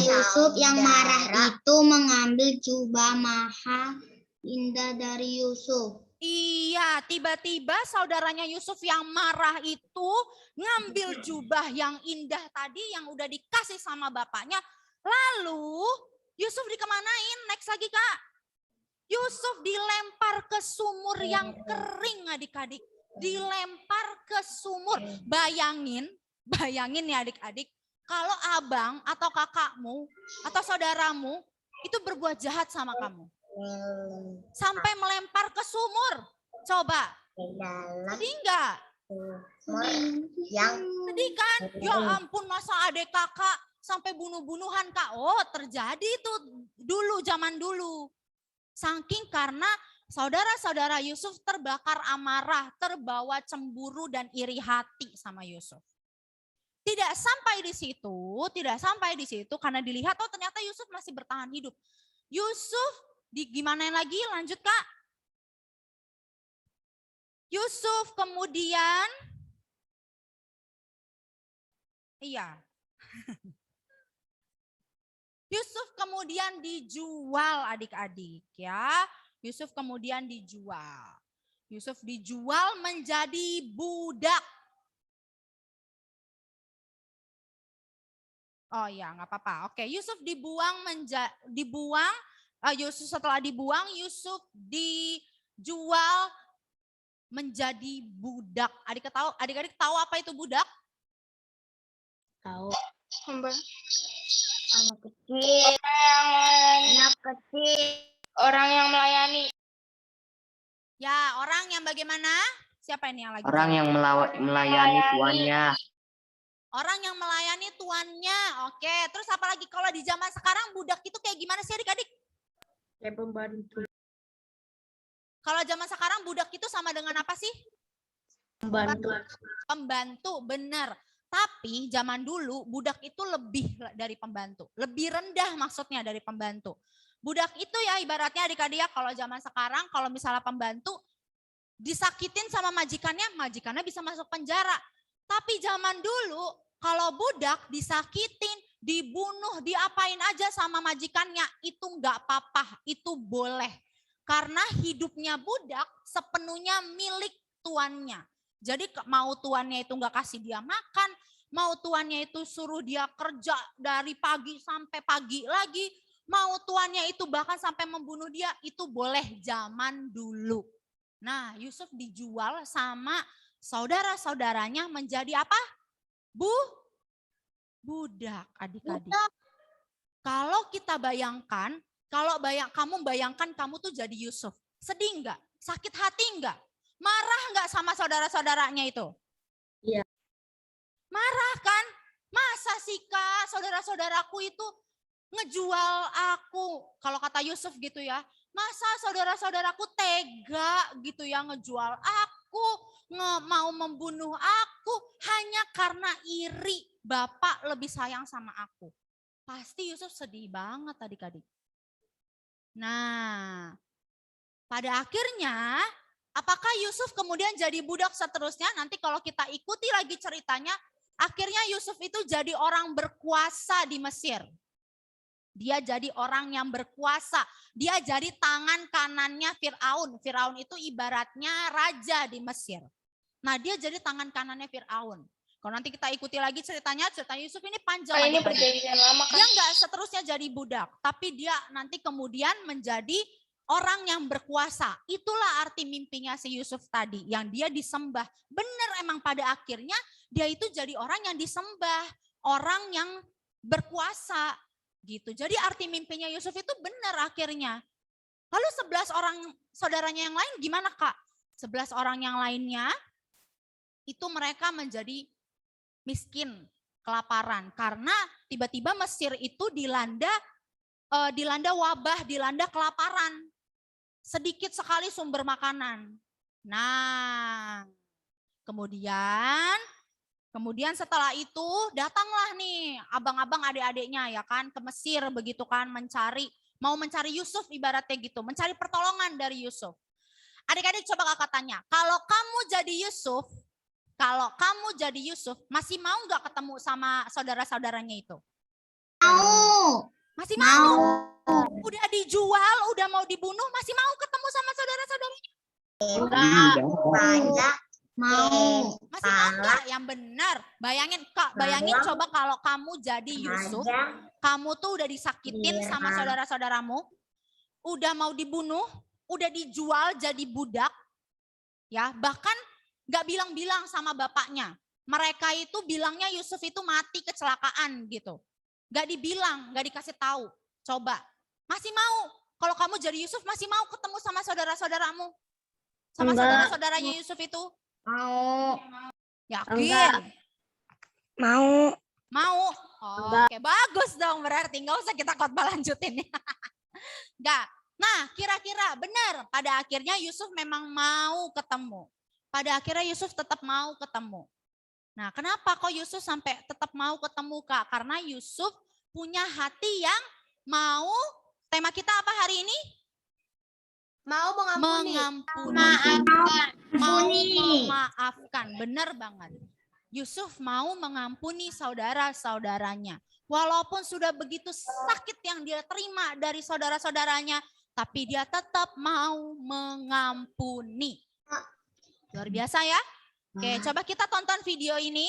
Yusuf yang marah itu mengambil jubah maha indah dari Yusuf. Iya, tiba-tiba saudaranya Yusuf yang marah itu ngambil jubah yang indah tadi yang udah dikasih sama bapaknya. Lalu Yusuf dikemanain? Next lagi Kak. Yusuf dilempar ke sumur yang kering adik-adik. Dilempar ke sumur. Bayangin ya adik-adik. Kalau abang atau kakakmu atau saudaramu itu berbuat jahat sama kamu. Sampai melempar ke sumur. Coba. Sedih enggak? Sedih kan? Ya ampun masa adik kakak sampai bunuh-bunuhan Kak. Oh terjadi itu dulu, zaman dulu. Saking karena saudara-saudara Yusuf terbakar amarah, terbawa cemburu dan iri hati sama Yusuf. Tidak sampai di situ karena dilihat oh ternyata Yusuf masih bertahan hidup. Yusuf gimana lagi? Lanjut Kak. Yusuf kemudian Yusuf kemudian dijual adik-adik ya. Yusuf kemudian dijual. Yusuf dijual menjadi budak. Oh ya nggak apa-apa. Oke, Yusuf Yusuf setelah dibuang, Yusuf dijual menjadi budak. Adik-adik tahu apa itu budak? Tahu. Anak kecil. Orang yang melayani. Ya, orang yang bagaimana? Siapa ini yang lagi? Orang yang melayani tuannya. Orang yang melayani tuannya. Oke, terus apalagi kalau di zaman sekarang budak itu kayak gimana sih adik-adik? Kayak pembantu. Kalau zaman sekarang budak itu sama dengan apa sih? Pembantu, benar. Tapi zaman dulu budak itu lebih dari pembantu. Lebih rendah maksudnya dari pembantu. Budak itu ya ibaratnya adik-adik ya kalau zaman sekarang kalau misalnya pembantu disakitin sama majikannya bisa masuk penjara. Tapi zaman dulu kalau budak disakitin, dibunuh, diapain aja sama majikannya itu nggak apa-apa, itu boleh. Karena hidupnya budak sepenuhnya milik tuannya. Jadi mau tuannya itu nggak kasih dia makan, mau tuannya itu suruh dia kerja dari pagi sampai pagi lagi, mau tuannya itu bahkan sampai membunuh dia, itu boleh zaman dulu. Nah Yusuf dijual sama saudara-saudaranya menjadi apa? Budak adik-adik. Kalau kita bayangkan, kamu bayangkan kamu tuh jadi Yusuf. Sedih enggak? Sakit hati enggak? Marah enggak sama saudara-saudaranya itu? Iya. Marah kan? Masa sih Kak saudara-saudaraku itu ngejual aku? Kalau kata Yusuf gitu ya. Masa saudara-saudaraku tega gitu ya ngejual aku, mau membunuh aku hanya karena iri bapak lebih sayang sama aku. Pasti Yusuf sedih banget adik-adik. Nah, pada akhirnya apakah Yusuf kemudian jadi budak seterusnya? Nanti kalau kita ikuti lagi ceritanya, akhirnya Yusuf itu jadi orang berkuasa di Mesir. Dia jadi orang yang berkuasa. Dia jadi tangan kanannya Firaun. Firaun itu ibaratnya raja di Mesir. Nah, dia jadi tangan kanannya Firaun. Kalau nanti kita ikuti lagi cerita Yusuf ini panjang. Ini perjanjian lama kan? Dia nggak seterusnya jadi budak, tapi dia nanti kemudian menjadi orang yang berkuasa. Itulah arti mimpinya si Yusuf tadi, yang dia disembah. Benar, emang pada akhirnya dia itu jadi orang yang disembah, orang yang berkuasa gitu. Jadi arti mimpinya Yusuf itu benar akhirnya. Lalu 11 orang saudaranya yang lain gimana, Kak? 11 orang yang lainnya itu mereka menjadi miskin, kelaparan, karena tiba-tiba Mesir itu dilanda wabah, dilanda kelaparan. Sedikit sekali sumber makanan. Nah, kemudian setelah itu datanglah nih abang-abang adik-adiknya ya kan ke Mesir begitu kan, mau mencari Yusuf ibaratnya gitu, mencari pertolongan dari Yusuf. Adik-adik coba kakak tanya, kalau kamu jadi Yusuf, masih mau nggak ketemu sama saudara-saudaranya itu? Mau. Masih mau? Udah dijual, udah mau dibunuh, masih mau ketemu sama saudara-saudaranya? Mau. Masih mau nggak? Yang benar. Bayangin Kak, coba kalau kamu jadi Yusuf, kamu tuh udah disakitin sama saudara-saudaramu, udah mau dibunuh, udah dijual jadi budak, ya bahkan nggak bilang-bilang sama bapaknya. Mereka itu bilangnya Yusuf itu mati kecelakaan gitu. Nggak dibilang, nggak dikasih tahu. Coba, masih mau? Kalau kamu jadi Yusuf masih mau ketemu sama saudara-saudaramu? Sama saudara-saudaranya Yusuf itu? Mau. Yakin? Mau. Mau? Oke, bagus dong berarti. Nggak usah kita khotbah lanjutin ya. Nggak. Nah, kira-kira benar pada akhirnya Yusuf memang mau ketemu. Pada akhirnya Yusuf tetap mau ketemu. Nah, kenapa kok Yusuf sampai tetap mau ketemu, Kak? Karena Yusuf punya hati yang mau, tema kita apa hari ini? Mau mengampuni. Mau memaafkan. Benar banget. Yusuf mau mengampuni saudara-saudaranya. Walaupun sudah begitu sakit yang dia terima dari saudara-saudaranya, tapi dia tetap mau mengampuni. Luar biasa ya. Oke, coba kita tonton video ini.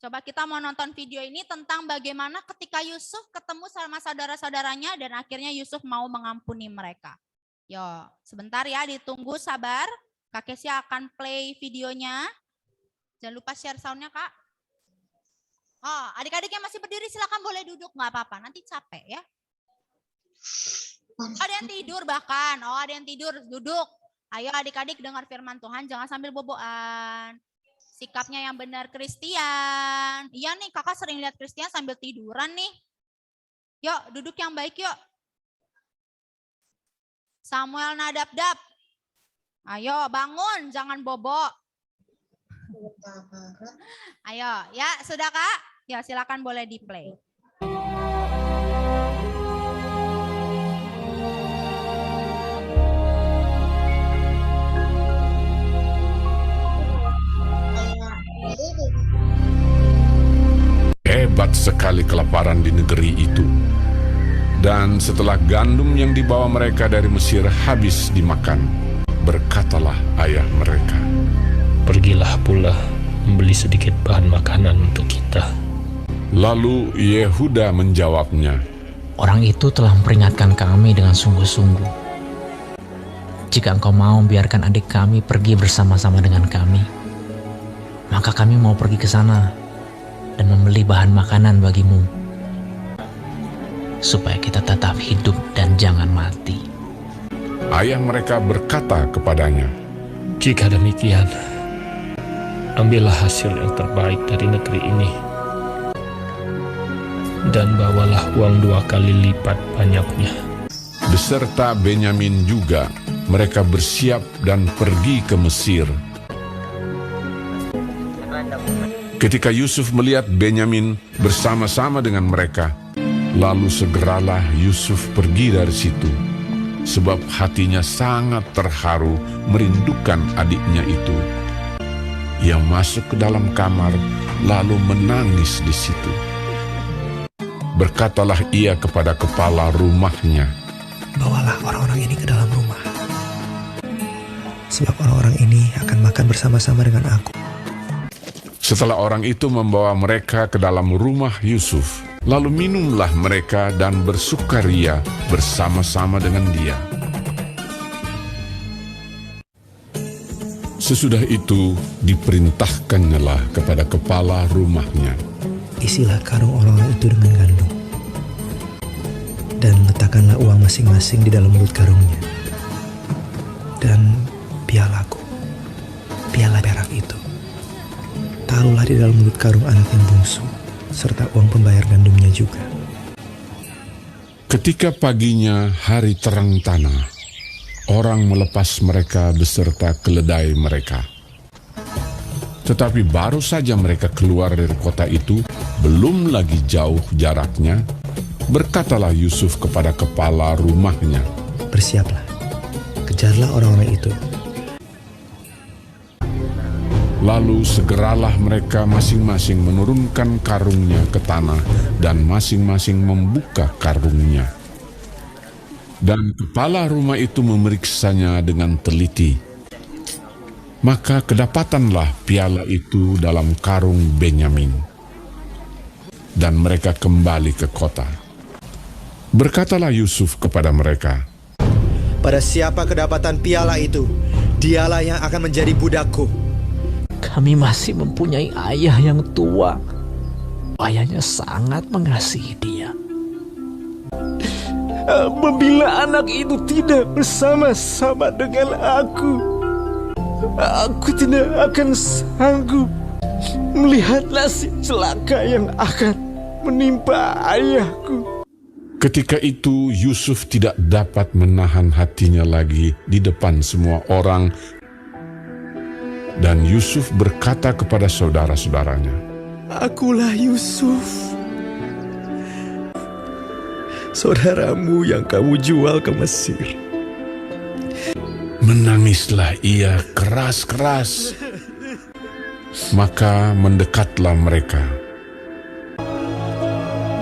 Coba kita mau nonton video ini tentang bagaimana ketika Yusuf ketemu sama saudara-saudaranya dan akhirnya Yusuf mau mengampuni mereka. Yo, sebentar ya, ditunggu sabar. Kak Kesia akan play videonya. Jangan lupa share soundnya, Kak. Oh, adik-adik yang masih berdiri silakan boleh duduk, nggak apa-apa. Nanti capek ya. Ada yang tidur bahkan. Oh, ada yang tidur, duduk. Ayo adik-adik dengar firman Tuhan, jangan sambil boboan. Sikapnya yang benar Kristian. Iya nih, kakak sering lihat Kristian sambil tiduran nih. Yuk, duduk yang baik yuk. Samuel Nadab-dab. Ayo bangun, jangan bobo. Ayo, ya sudah Kak? Ya silakan boleh di play. Hebat sekali kelaparan di negeri itu. Dan setelah gandum yang dibawa mereka dari Mesir habis dimakan, berkatalah ayah mereka, "Pergilah pula membeli sedikit bahan makanan untuk kita." Lalu Yehuda menjawabnya, "Orang itu telah memperingatkan kami dengan sungguh-sungguh. Jika engkau mau biarkan adik kami pergi bersama-sama dengan kami, maka kami mau pergi ke sana dan membeli bahan makanan bagimu, supaya kita tetap hidup dan jangan mati." Ayah mereka berkata kepadanya, "Jika demikian, ambillah hasil yang terbaik dari negeri ini, dan bawalah uang 2 kali lipat banyaknya." Beserta Benyamin juga, mereka bersiap dan pergi ke Mesir. Ketika Yusuf melihat Benyamin bersama-sama dengan mereka, lalu segeralah Yusuf pergi dari situ, sebab hatinya sangat terharu merindukan adiknya itu. Ia masuk ke dalam kamar lalu menangis di situ. berkatalah ia kepada kepala rumahnya, "Bawalah orang-orang ini ke dalam rumah, sebab orang-orang ini akan makan bersama-sama dengan aku." Setelah orang itu membawa mereka ke dalam rumah Yusuf, lalu minumlah mereka dan bersukaria bersama-sama dengan dia. Sesudah itu diperintahkannyalah kepada kepala rumahnya, "Isilah karung orang-orang itu dengan gandum, dan letakkanlah uang masing-masing di dalam mulut karungnya. Dan pialaku, piala perak itu, taruhlah di dalam mulut karung anak yang bungsu, serta uang pembayar gandumnya juga." Ketika paginya hari terang tanah, orang melepas mereka beserta keledai mereka. Tetapi baru saja mereka keluar dari kota itu, belum lagi jauh jaraknya, berkatalah Yusuf kepada kepala rumahnya, "Bersiaplah, kejarlah orang-orang itu." Lalu segeralah mereka masing-masing menurunkan karungnya ke tanah dan masing-masing membuka karungnya. Dan kepala rumah itu memeriksanya dengan teliti. Maka kedapatanlah piala itu dalam karung Benyamin. Dan mereka kembali ke kota. Berkatalah Yusuf kepada mereka, "Pada siapa kedapatan piala itu, dialah yang akan menjadi budakku." Kami masih mempunyai ayah yang tua. Ayahnya sangat mengasihi dia. Apabila anak itu tidak bersama-sama dengan aku tidak akan sanggup melihat nasib celaka yang akan menimpa ayahku. ketika itu Yusuf tidak dapat menahan hatinya lagi di depan semua orang. Dan Yusuf berkata kepada saudara-saudaranya, "Akulah Yusuf, saudaramu yang kamu jual ke Mesir." Menangislah ia keras-keras. Maka mendekatlah mereka.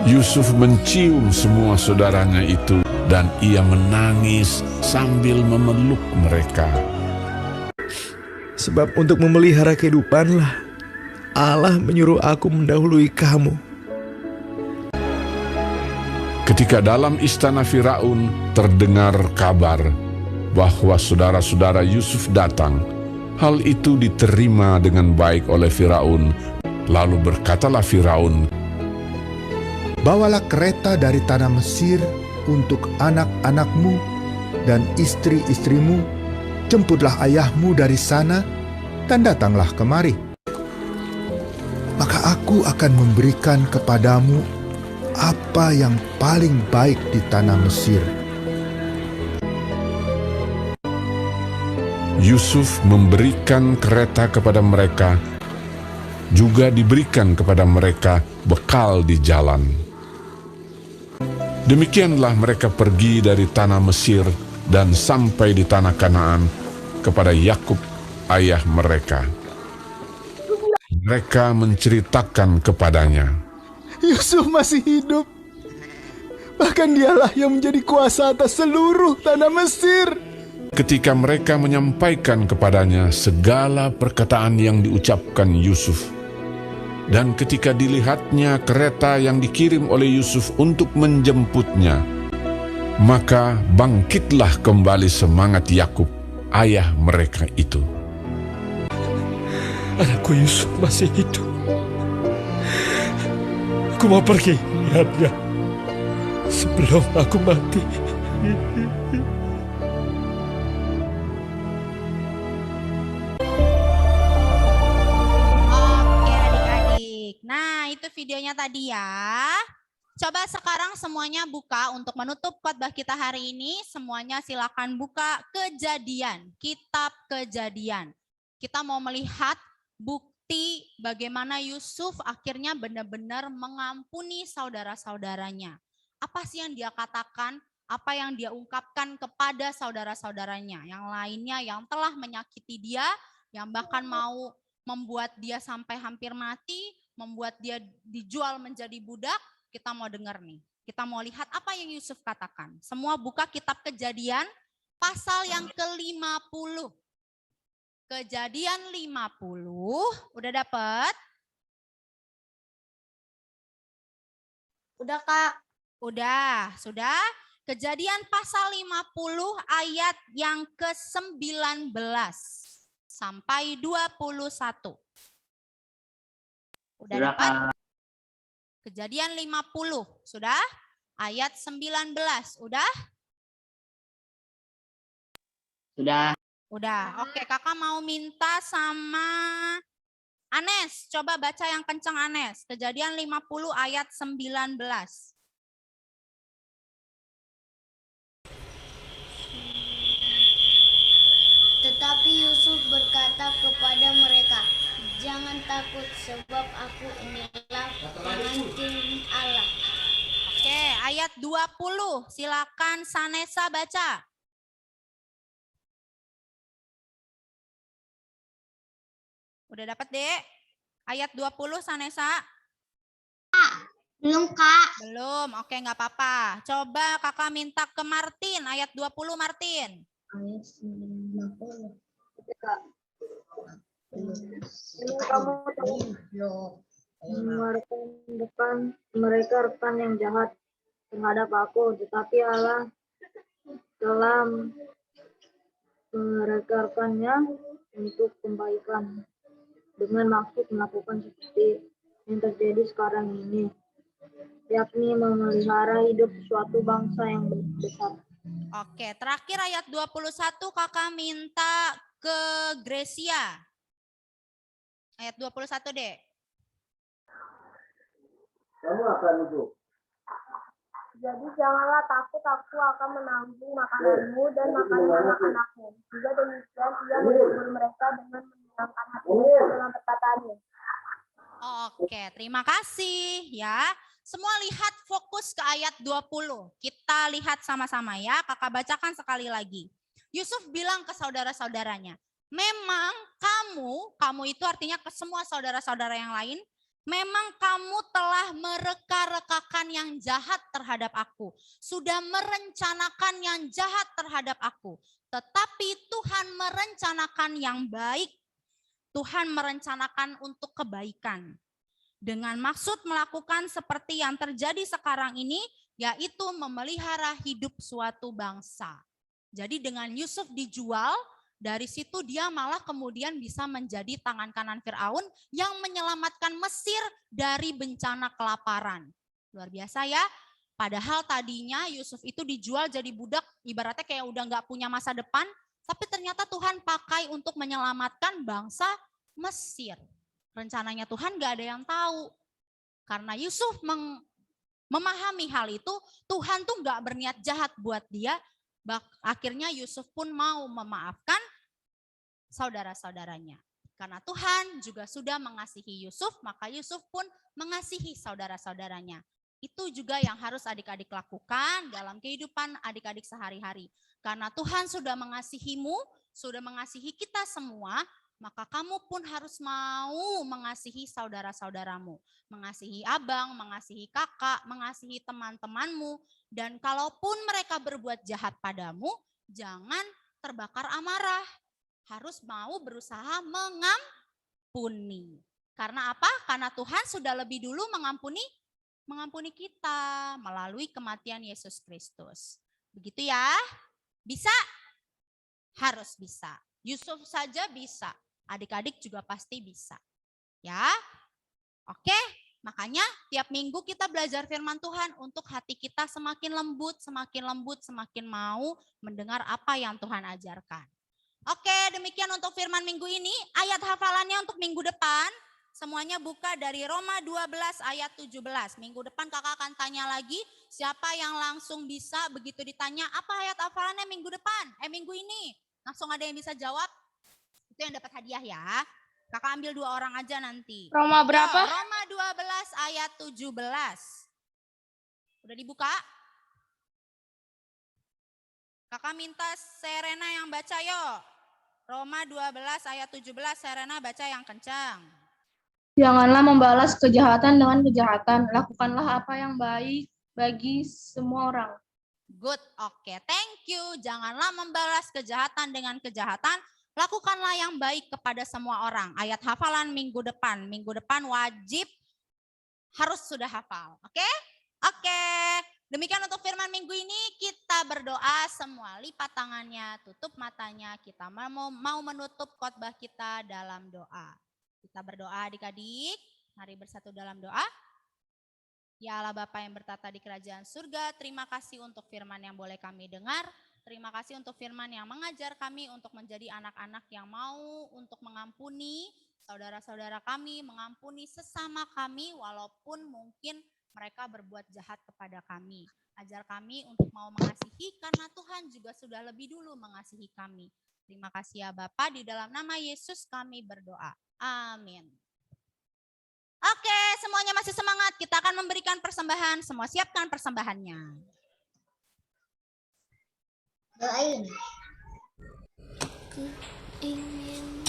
Yusuf mencium semua saudaranya itu, dan ia menangis sambil memeluk mereka. Sebab untuk memelihara kehidupanlah Allah menyuruh aku mendahului kamu. Ketika dalam istana Firaun terdengar kabar bahwa saudara-saudara Yusuf datang, hal itu diterima dengan baik oleh Firaun. Lalu berkatalah Firaun, "Bawalah kereta dari tanah Mesir untuk anak-anakmu dan istri-istrimu, jemputlah ayahmu dari sana, dan datanglah kemari. Maka aku akan memberikan kepadamu apa yang paling baik di tanah Mesir." Yusuf memberikan kereta kepada mereka, juga diberikan kepada mereka bekal di jalan. Demikianlah mereka pergi dari tanah Mesir dan sampai di tanah Kanaan kepada Yakub ayah mereka. Mereka menceritakan kepadanya, Yusuf masih hidup. Bahkan dialah yang menjadi kuasa atas seluruh tanah Mesir. Ketika mereka menyampaikan kepadanya segala perkataan yang diucapkan Yusuf, dan ketika dilihatnya kereta yang dikirim oleh Yusuf untuk menjemputnya, maka bangkitlah kembali semangat Yakub, ayah mereka itu. Anakku Yusuf masih hidup. Aku mau pergi lihatnya sebelum aku mati. Nah, itu videonya tadi ya. Coba sekarang semuanya buka untuk menutup khotbah kita hari ini. Semuanya silakan buka Kejadian, kitab Kejadian. Kita mau melihat bukti bagaimana Yusuf akhirnya benar-benar mengampuni saudara-saudaranya. Apa sih yang dia katakan? Apa yang dia ungkapkan kepada saudara-saudaranya? Yang lainnya yang telah menyakiti dia, yang bahkan mau membuat dia sampai hampir mati, membuat dia dijual menjadi budak, Kita mau dengar nih. Kita mau lihat apa yang Yusuf katakan. Semua buka kitab Kejadian pasal yang ke-50. Kejadian 50. Udah dapet? Udah, Kak. Udah, sudah. Kejadian pasal 50 ayat yang ke-19 sampai 21. Udah dapat? Kejadian 50, sudah? Ayat 19, udah? Sudah. Udah, oke, kakak mau minta sama Anes, coba baca yang kencang Anes. Kejadian 50 ayat 19. Tetapi Yusuf berkata kepada mereka, "Jangan takut, sebab aku inilah pengantin Allah." Oke, ayat 20. Silakan Sanesa baca. Udah dapat, Dek? Ayat 20 Sanesa? Belum, Kak. Belum, oke nggak apa-apa. Coba kakak minta ke Martin, ayat 20 Martin. Ayat 90. Kamu depan mereka rekan yang jahat terhadap aku, tetapi Allah telah merekarkannya untuk kebaikan dengan maksud melakukan seperti yang terjadi sekarang ini, yakni memelihara hidup suatu bangsa yang besar. Oke, terakhir ayat 21 kakak minta ke Gracia. Ayat 21, Dek. Kamu akan hidup. Jadi janganlah takut, aku akan menanggung makananmu dan makanan anak-anakmu. Juga demikian ia menghibur mereka dengan menyenangkan hati mereka dengan perkataannya. Oke, terima kasih ya. Semua lihat fokus ke ayat 20. Kita lihat sama-sama ya. Kakak bacakan sekali lagi. Yusuf bilang ke saudara-saudaranya, memang kamu itu artinya ke semua saudara-saudara yang lain, memang kamu telah mereka-rekakan yang jahat terhadap aku. Sudah merencanakan yang jahat terhadap aku. Tetapi Tuhan merencanakan yang baik. Tuhan merencanakan untuk kebaikan. Dengan maksud melakukan seperti yang terjadi sekarang ini, yaitu memelihara hidup suatu bangsa. Jadi dengan Yusuf dijual, dari situ dia malah kemudian bisa menjadi tangan kanan Firaun yang menyelamatkan Mesir dari bencana kelaparan. Luar biasa ya. Padahal tadinya Yusuf itu dijual jadi budak, ibaratnya kayak udah nggak punya masa depan, tapi ternyata Tuhan pakai untuk menyelamatkan bangsa Mesir. Rencananya Tuhan nggak ada yang tahu. Karena Yusuf memahami hal itu, Tuhan tuh nggak berniat jahat buat dia. Akhirnya Yusuf pun mau memaafkan saudara-saudaranya. Karena Tuhan juga sudah mengasihi Yusuf, maka Yusuf pun mengasihi saudara-saudaranya. Itu juga yang harus adik-adik lakukan dalam kehidupan adik-adik sehari-hari. Karena Tuhan sudah mengasihimu, sudah mengasihi kita semua, maka kamu pun harus mau mengasihi saudara-saudaramu. Mengasihi abang, mengasihi kakak, mengasihi teman-temanmu. Dan kalaupun mereka berbuat jahat padamu, jangan terbakar amarah. Harus mau berusaha mengampuni. Karena apa? Karena Tuhan sudah lebih dulu mengampuni kita melalui kematian Yesus Kristus. Begitu ya? Bisa? Harus bisa. Yusuf saja bisa. Adik-adik juga pasti bisa. Ya? Oke, makanya tiap minggu kita belajar firman Tuhan untuk hati kita semakin lembut, semakin mau mendengar apa yang Tuhan ajarkan. Oke, demikian untuk firman minggu ini. Ayat hafalannya untuk minggu depan, semuanya buka dari Roma 12 ayat 17. Minggu depan kakak akan tanya lagi, siapa yang langsung bisa begitu ditanya, apa ayat hafalannya minggu depan? Minggu ini. Langsung ada yang bisa jawab, itu yang dapat hadiah ya. Kakak ambil 2 orang aja nanti. Roma berapa? Roma 12 ayat 17. Udah dibuka? Kakak minta Serena yang baca yuk. Roma 12 ayat 17, Serena baca yang kencang. Janganlah membalas kejahatan dengan kejahatan. Lakukanlah apa yang baik bagi semua orang. Good, oke. Thank you. Janganlah membalas kejahatan dengan kejahatan. Lakukanlah yang baik kepada semua orang. Ayat hafalan minggu depan. Minggu depan wajib harus sudah hafal. Oke? Oke. Demikian untuk firman minggu ini. Kita berdoa semua. Lipat tangannya, tutup matanya. Kita mau menutup khotbah kita dalam doa. Kita berdoa adik-adik. Mari bersatu dalam doa. Ya Allah Bapa yang bertata di kerajaan surga, terima kasih untuk firman yang boleh kami dengar. Terima kasih untuk firman yang mengajar kami untuk menjadi anak-anak yang mau untuk mengampuni saudara-saudara kami, mengampuni sesama kami walaupun mungkin mereka berbuat jahat kepada kami. Ajar kami untuk mau mengasihi karena Tuhan juga sudah lebih dulu mengasihi kami. Terima kasih ya Bapa, di dalam nama Yesus kami berdoa. Amin. Oke, semuanya masih semangat. Kita akan memberikan persembahan. Semua siapkan persembahannya. Doain. Aku ingin.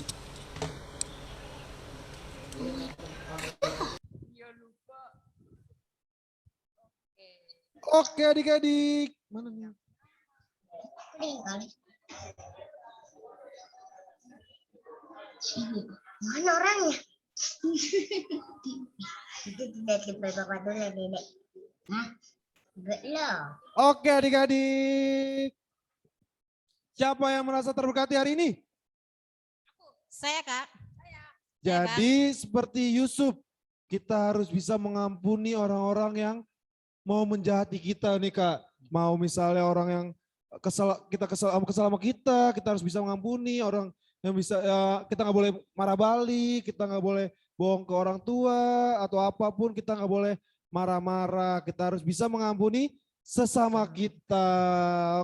Oke adik-adik. Mana nih? Mana orangnya? Itu tidak bapak dulu ya Dedek. Hah? Belum. Oke adik-adik. Siapa yang merasa terberkati hari ini? Saya Kak. Jadi seperti Yusuf, kita harus bisa mengampuni orang-orang yang mau menjahati kita nih Kak. Mau misalnya orang yang kesal sama kita harus bisa mengampuni. Orang yang bisa, ya, kita nggak boleh marah balik, kita nggak boleh bohong ke orang tua atau apapun, kita nggak boleh marah-marah. Kita harus bisa mengampuni sesama kita.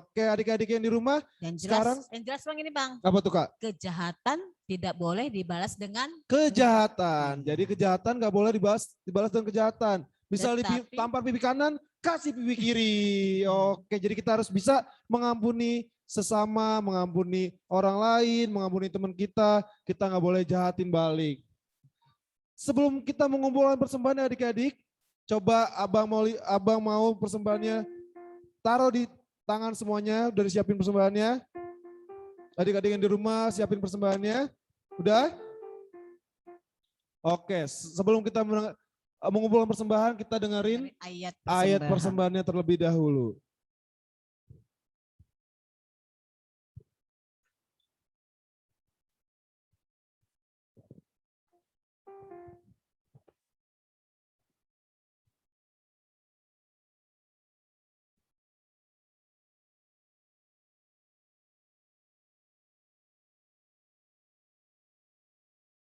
Oke adik-adik yang di rumah. Sekarang Yang jelas Bang ini Bang. apa tuh Kak? Kejahatan tidak boleh dibalas dengan Kejahatan. Jadi kejahatan nggak boleh dibalas dengan kejahatan. Misal tampar pipi kanan, kasih pipi kiri. Oke, jadi kita harus bisa mengampuni sesama, mengampuni orang lain, mengampuni teman kita. Kita nggak boleh jahatin balik. Sebelum kita mengumpulkan persembahan adik-adik, coba abang mau persembahannya taruh di tangan semuanya. Udah disiapin persembahannya. Adik-adik yang di rumah siapin persembahannya. Udah? Oke, sebelum kita mengumpulkan persembahan, kita dengerin ayat persembahannya terlebih dahulu.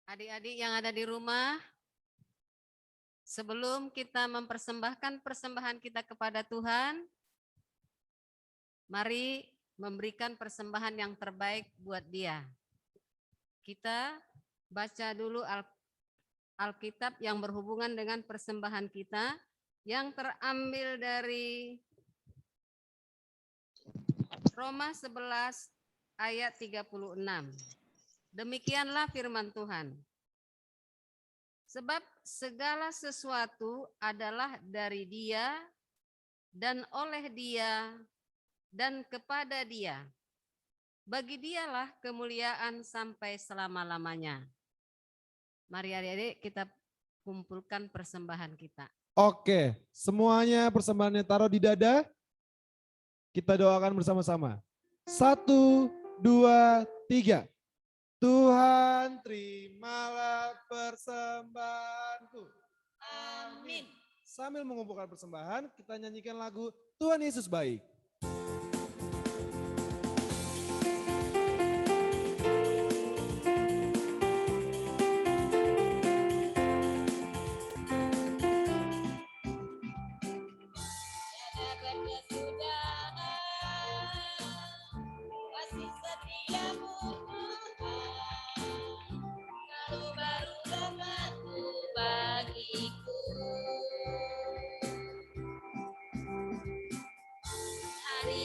Adik-adik yang ada di rumah, sebelum kita mempersembahkan persembahan kita kepada Tuhan, mari memberikan persembahan yang terbaik buat Dia. Kita baca dulu Alkitab yang berhubungan dengan persembahan kita, yang terambil dari Roma 11 ayat 36. Demikianlah firman Tuhan. Sebab segala sesuatu adalah dari Dia dan oleh Dia dan kepada Dia. Bagi Dialah kemuliaan sampai selama-lamanya. Mari adik-adik kita kumpulkan persembahan kita. Oke, semuanya persembahannya taruh di dada. Kita doakan bersama-sama. 1, 2, 3. Tuhan terimalah persembahanku. Amin. Sambil mengumpulkan persembahan, kita nyanyikan lagu Tuhan Yesus Baik.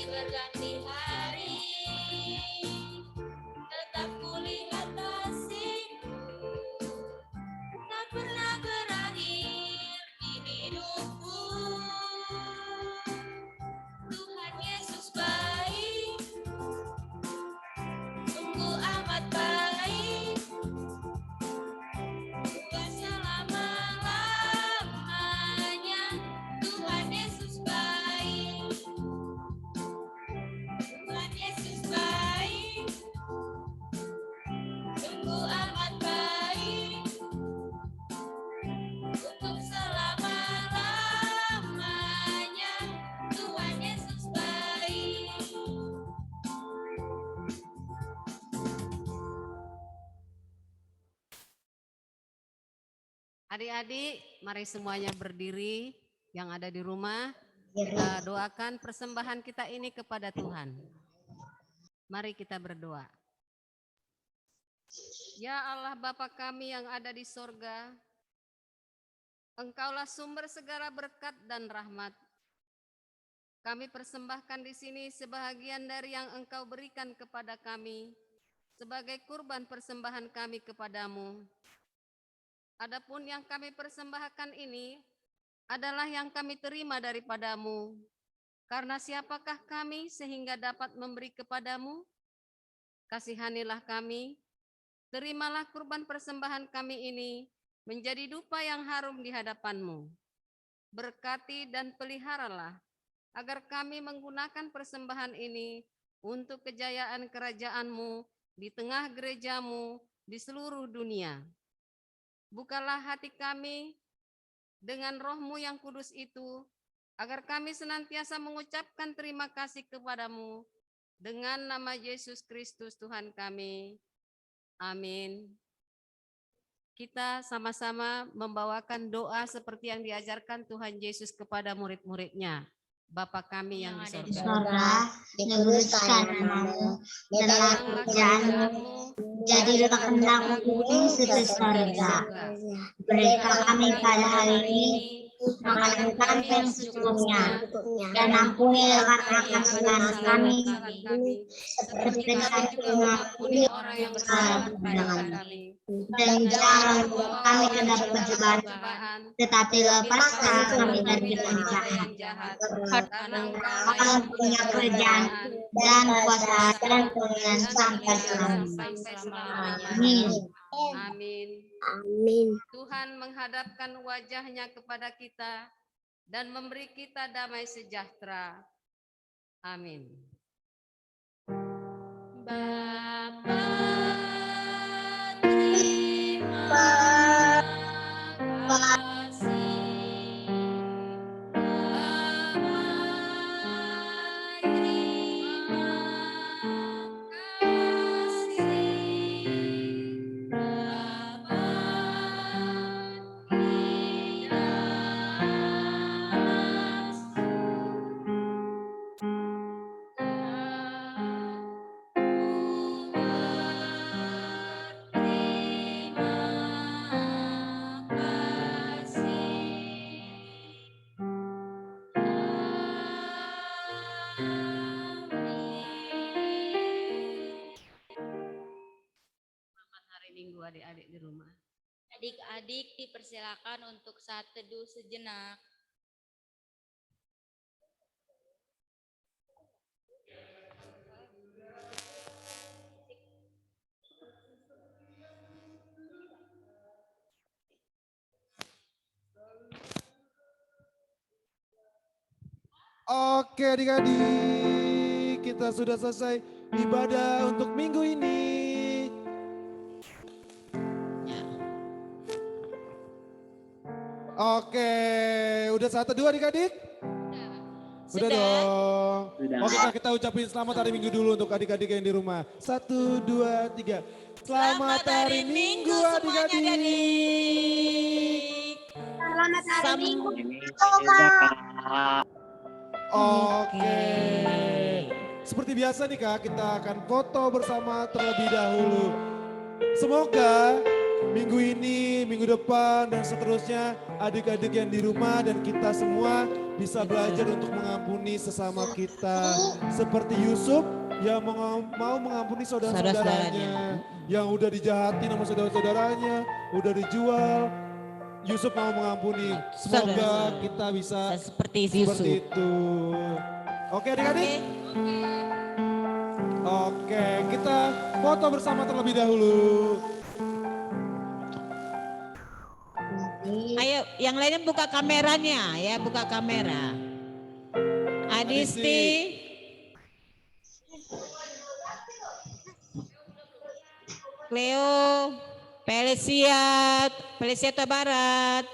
Berganti hari, tetap kulihat kasih-Mu, tak pernah Adik-adik, mari semuanya berdiri yang ada di rumah. Kita doakan persembahan kita ini kepada Tuhan. Mari kita berdoa. Ya Allah Bapa kami yang ada di sorga, Engkaulah sumber segala berkat dan rahmat. Kami persembahkan di sini sebahagian dari yang Engkau berikan kepada kami sebagai kurban persembahan kami kepadamu. Adapun yang kami persembahkan ini adalah yang kami terima daripadamu. Karena siapakah kami sehingga dapat memberi kepadamu? Kasihanilah kami, terimalah kurban persembahan kami ini menjadi dupa yang harum di hadapan-Mu. Berkati dan peliharalah, agar kami menggunakan persembahan ini untuk kejayaan kerajaan-Mu di tengah gereja-Mu di seluruh dunia. Bukalah hati kami dengan roh-Mu yang kudus itu, agar kami senantiasa mengucapkan terima kasih kepadamu, dengan nama Yesus Kristus Tuhan kami. Amin. Kita sama-sama membawakan doa seperti yang diajarkan Tuhan Yesus kepada murid-muridnya. Bapa kami yang di surga, dikuduskan namamu, datanglah kerajaan-Mu, jadilah kehendak-Mu di bumi seperti surga. Berikan kami pada hari ini makanan kami yang secukupnya, dan ampunilah akan kesalahan kami, seperti kami mengampuni orang yang bersalah kepada kami. Dan jangan membawa kami ke dalam pencobaan, tetapi lepaskan kami dari yang jahat. Karena Engkau punya kerajaan dan kuasa dan kemuliaan sampai selamanya. Amin. Amin. Amin. Tuhan menghadapkan wajahnya kepada kita dan memberi kita damai sejahtera. Amin. Bapa, terima kasih. Minggu adik-adik di rumah. Adik-adik dipersilakan untuk saat teduh sejenak. Oke adik-adik, kita sudah selesai ibadah untuk minggu ini. Oke, udah saat teduh adik-adik? Udah dong. Oke, kita ucapin selamat hari Minggu dulu untuk adik-adik yang di rumah. 1, 2, 3. Selamat hari Minggu adik-adik. Selamat hari Minggu. Oke. Seperti biasa nih Kak, kita akan foto bersama terlebih dahulu. Semoga minggu ini, minggu depan, dan seterusnya adik-adik yang di rumah dan kita semua bisa belajar untuk mengampuni sesama kita. Seperti Yusuf yang mau mengampuni saudara-saudaranya. Yang udah dijahatin sama saudara-saudaranya, udah dijual. Yusuf mau mengampuni. Semoga kita bisa seperti itu. Oke adik-adik? Oke, kita foto bersama terlebih dahulu. Ayo, yang lainnya buka kameranya ya, buka kamera. Adisti. Cleo, Felicia Barat.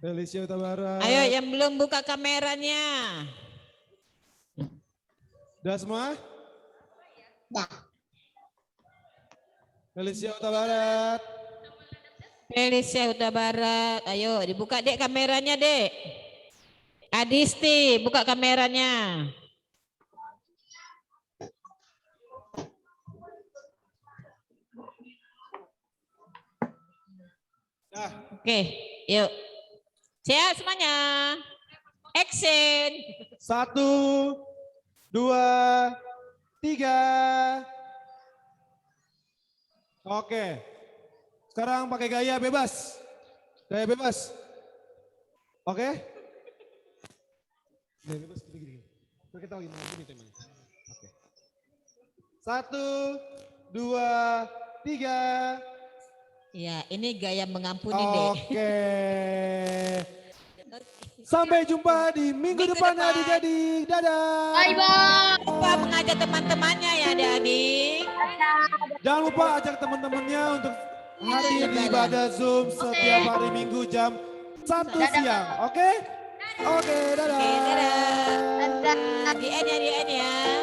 Felicia Barat. Ayo yang belum buka kameranya. Udah semua? Dah. Felicia Huta Barat. Felicia Huta Barat. Ayo dibuka dek kameranya dek. Adisti buka kameranya. Oke, yuk. Siap semuanya. Action. 1, 2, 3. Oke. Sekarang pakai gaya bebas. Gaya bebas. Oke. Gaya bebas gini. Kita lagi gini temanya. Oke. 1, 2, 3. Ya, ini gaya mengampuni deh. Oke. Sampai jumpa di minggu depan adik-adik. Dadah. Bye-bye. Jangan lupa mengajak teman-temannya ya adik-adik. Jangan lupa ajak teman-temannya untuk hadir di ibadah Zoom setiap hari Minggu jam 1 siang. Oke? Oke, dadah. Oke, dadah. Di end ya.